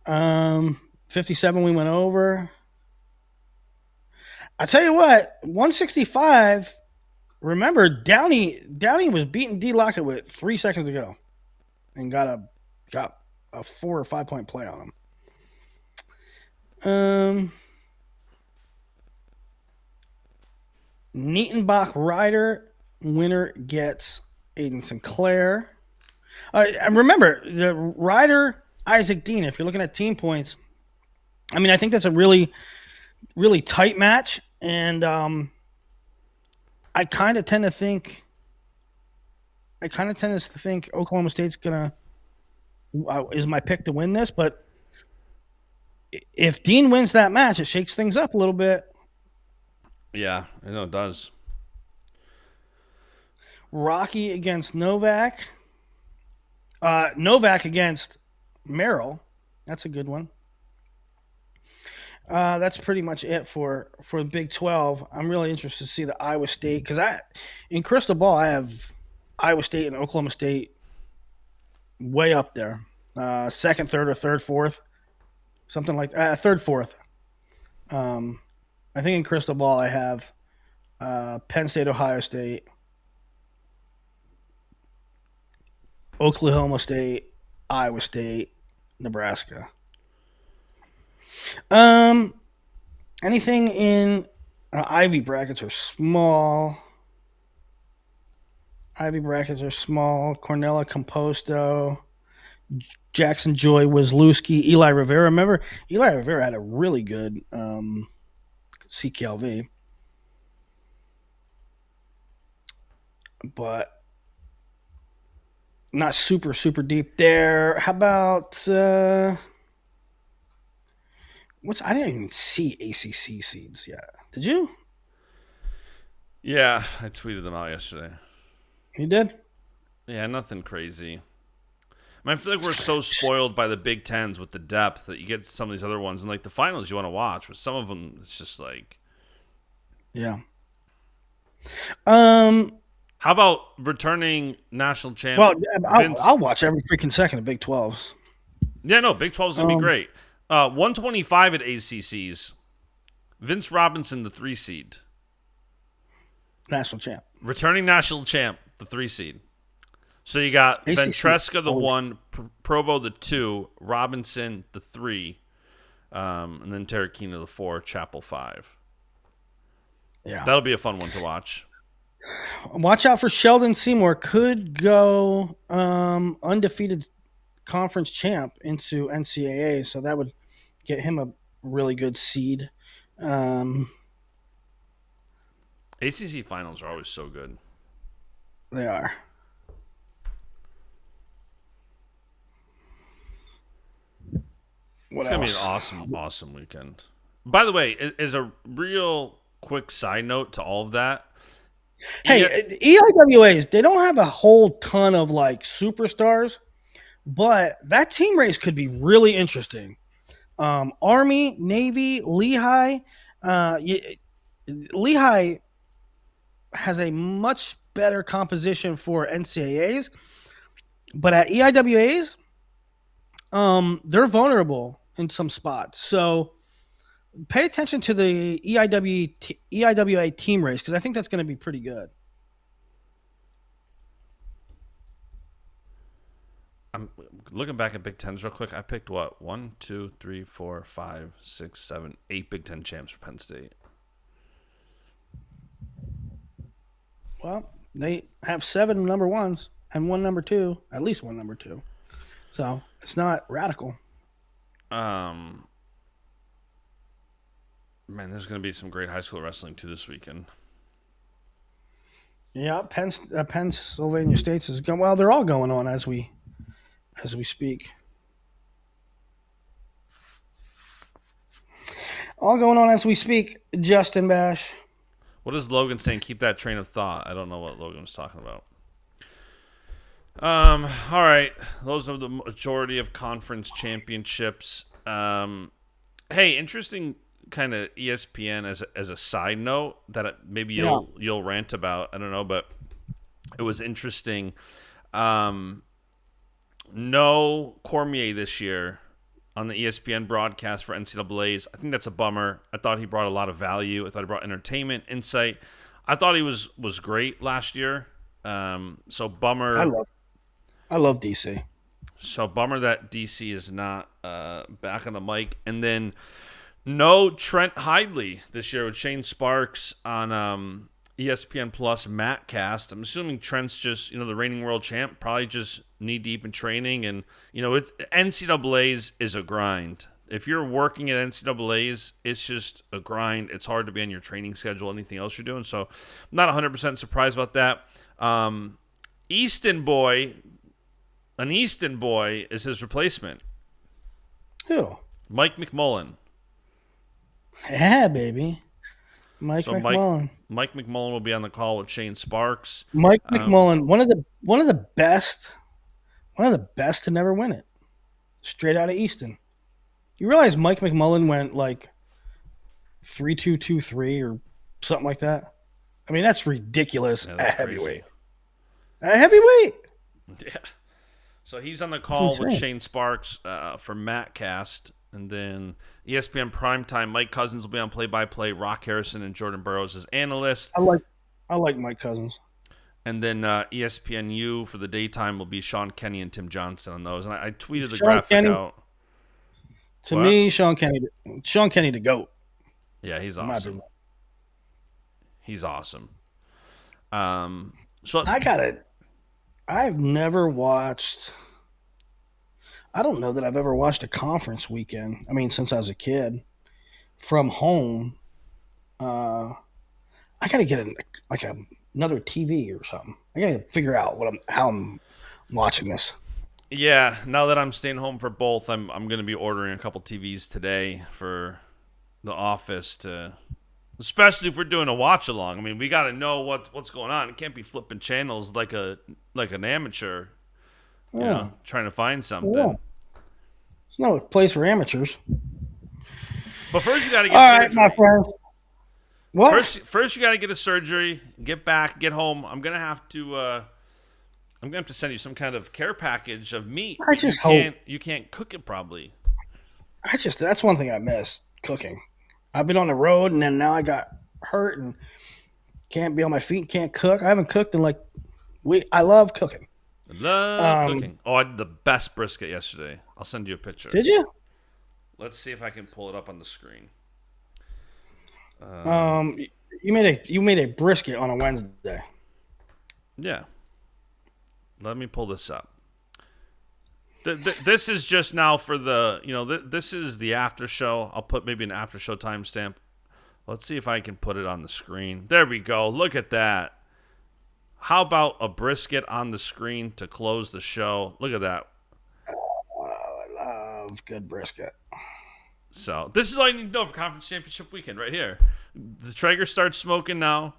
57 we went over. I tell you what, 165. Remember, Downey was beating D Lockett with 3 seconds to go, and got a 4 or 5 point play on him. Nietenbach Ryder winner gets Aiden Sinclair. Remember, the Ryder Isaac Dean, if you're looking at team points, I mean, I think that's a really, really tight match. And I kind of tend to think Oklahoma State's is my pick to win this. But if Dean wins that match, it shakes things up a little bit. Yeah, I know it does. Rocky against Novak. Novak against Merrill. That's a good one. That's pretty much it for the Big 12. I'm really interested to see the Iowa State, because in Crystal Ball I have Iowa State and Oklahoma State way up there. Second, third, or third, fourth. Something like third, fourth. I think in Crystal Ball I have Penn State, Ohio State, Oklahoma State, Iowa State, Nebraska. Anything in Ivy brackets are small. Cornella Composto, Jackson Joy, Wazlewski, Eli Rivera. Remember, Eli Rivera had a really good CKLV. But not super, super deep there. How about I didn't even see ACC seeds yet. Did you? Yeah, I tweeted them out yesterday. You did? Yeah, nothing crazy. I feel like we're so spoiled by the Big Tens with the depth that you get some of these other ones, and like the finals you want to watch, but some of them it's just like. Yeah. Um. How about returning national champ Well, Vince? I'll watch every freaking second of Big 12s. Yeah, no, Big 12 is gonna be Um. great. 125 at ACCs. Vince Robinson, the 3 seed, National champ. returning national champ, the 3 seed. So you got ACC. Ventresca the 1, Provo the 2, Robinson the 3, and then Terrakina the 4, Chapel 5. Yeah. That'll be a fun one to watch. Watch out for Sheldon Seymour. Could go undefeated conference champ into NCAA, so that would get him a really good seed. Um, ACC finals are always so good. they are. What It's going to be else? an awesome, awesome weekend. By the way, as a real quick side note to all of that, Hey, EIWAs, they don't have a whole ton of like superstars, but that team race could be really interesting. Army, Navy, Lehigh. Lehigh has a much better composition for NCAAs, but at EIWAs, they're vulnerable in some spots. So pay attention to the EIWA team race because I think that's going to be pretty good. I'm looking back at Big Tens real quick. I picked what? 1, 2, 3, 4, 5, 6, 7, 8 Big Ten champs for Penn State. Well, they have 7 number ones and 1 number 2, at least 1 number 2. So it's not radical. Man, there's going to be some great high school wrestling too this weekend. Yeah, Pennsylvania State's is going. Well, they're all going on as we speak. All going on as we speak. Justin Bash. What is Logan saying? Keep that train of thought. I don't know what Logan was talking about. All right. Those are the majority of conference championships. Hey, interesting kind of ESPN as a side note that maybe you'll rant about. I don't know, but it was interesting. No Cormier this year on the ESPN broadcast for NCAAs. I think that's a bummer. I thought he brought a lot of value. I thought he brought entertainment, insight. I thought he was great last year. So bummer. I love DC. So bummer that DC is not back on the mic. And then no Trent Hidley this year with Shane Sparks on ESPN Plus Mattcast. I'm assuming Trent's just, the reigning world champ, probably just knee deep in training. And, NCAAs is a grind. If you're working at NCAAs, it's just a grind. It's hard to be on your training schedule, anything else you're doing. So I'm not 100% surprised about that. Easton Boy is his replacement. Who? Mike McMullen. Yeah, baby. Mike McMullen. Mike McMullen will be on the call with Shane Sparks. Mike McMullen, one of the best to never win it. Straight out of Easton. You realize Mike McMullen went like 3-2-2-3 or something like that? I mean, that's ridiculous at heavyweight. At heavyweight? Yeah. So he's on the call with Shane Sparks for Mattcast. And then ESPN Primetime, Mike Cousins will be on play-by-play. Rock Harrison and Jordan Burroughs as analysts. I like Mike Cousins. And then ESPNU for the daytime will be Sean Kenny and Tim Johnson on those. And I tweeted the graphic out. To me, Sean Kenny the GOAT. Yeah, he's awesome. He's awesome. So I've never watched. I don't know that I've ever watched a conference weekend. I mean, since I was a kid, from home. I got to get another TV or something. I got to figure out how I'm watching this. Yeah, now that I'm staying home for both, I'm going to be ordering a couple TVs today for the office to, especially if we're doing a watch along. I mean, we got to know what's going on. It can't be flipping channels like an amateur, Yeah, trying to find yeah. something. It's no place for amateurs. But first you got to All get right, my surgery. friend. What? First you got to get a surgery, get back, get home. I'm gonna have to send you some kind of care package of meat. I just hope. You can't cook it probably. That's one thing I miss, cooking. I've been on the road, and then now I got hurt and can't be on my feet, can't cook. I haven't cooked in like I love cooking. I love cooking. Oh, I did the best brisket yesterday. I'll send you a picture. Did you? Let's see if I can pull it up on the screen. You made a brisket on a Wednesday. Yeah. Let me pull this up. This is just now for the, this is the after show. I'll put maybe an after show timestamp. Let's see if I can put it on the screen. There we go. Look at that. How about a brisket on the screen to close the show? Look at that. Oh, I love good brisket. So this is all you need to know for conference championship weekend right here. The Traeger starts smoking now.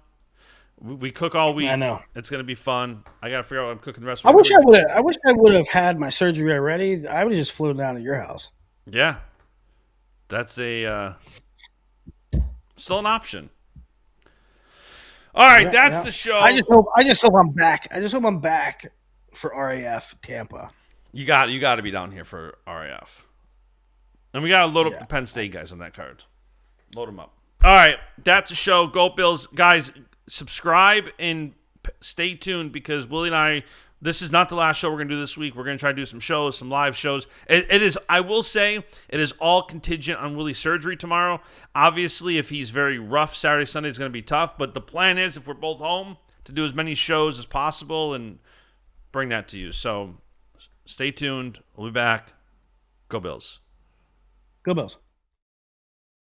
We cook all week. I know. It's gonna be fun. I gotta figure out what I'm cooking the rest of I the wish week. I would have had my surgery already. I would have just flown down to your house. Yeah. That's a still an option. All right, that's the show. I just hope I'm back. I just hope I'm back for RAF Tampa. You got to be down here for RAF. And we got to load up the Penn State guys on that card. Load them up. All right, that's the show. Go Bills. Guys, subscribe and stay tuned because Willie and I, this is not the last show we're going to do this week. We're going to try to do some shows, some live shows. It is, I will say, it is all contingent on Willie's surgery tomorrow. Obviously, if he's very rough, Saturday, Sunday is going to be tough. But the plan is, if we're both home, to do as many shows as possible and bring that to you. So stay tuned. We'll be back. Go Bills. Go Bills.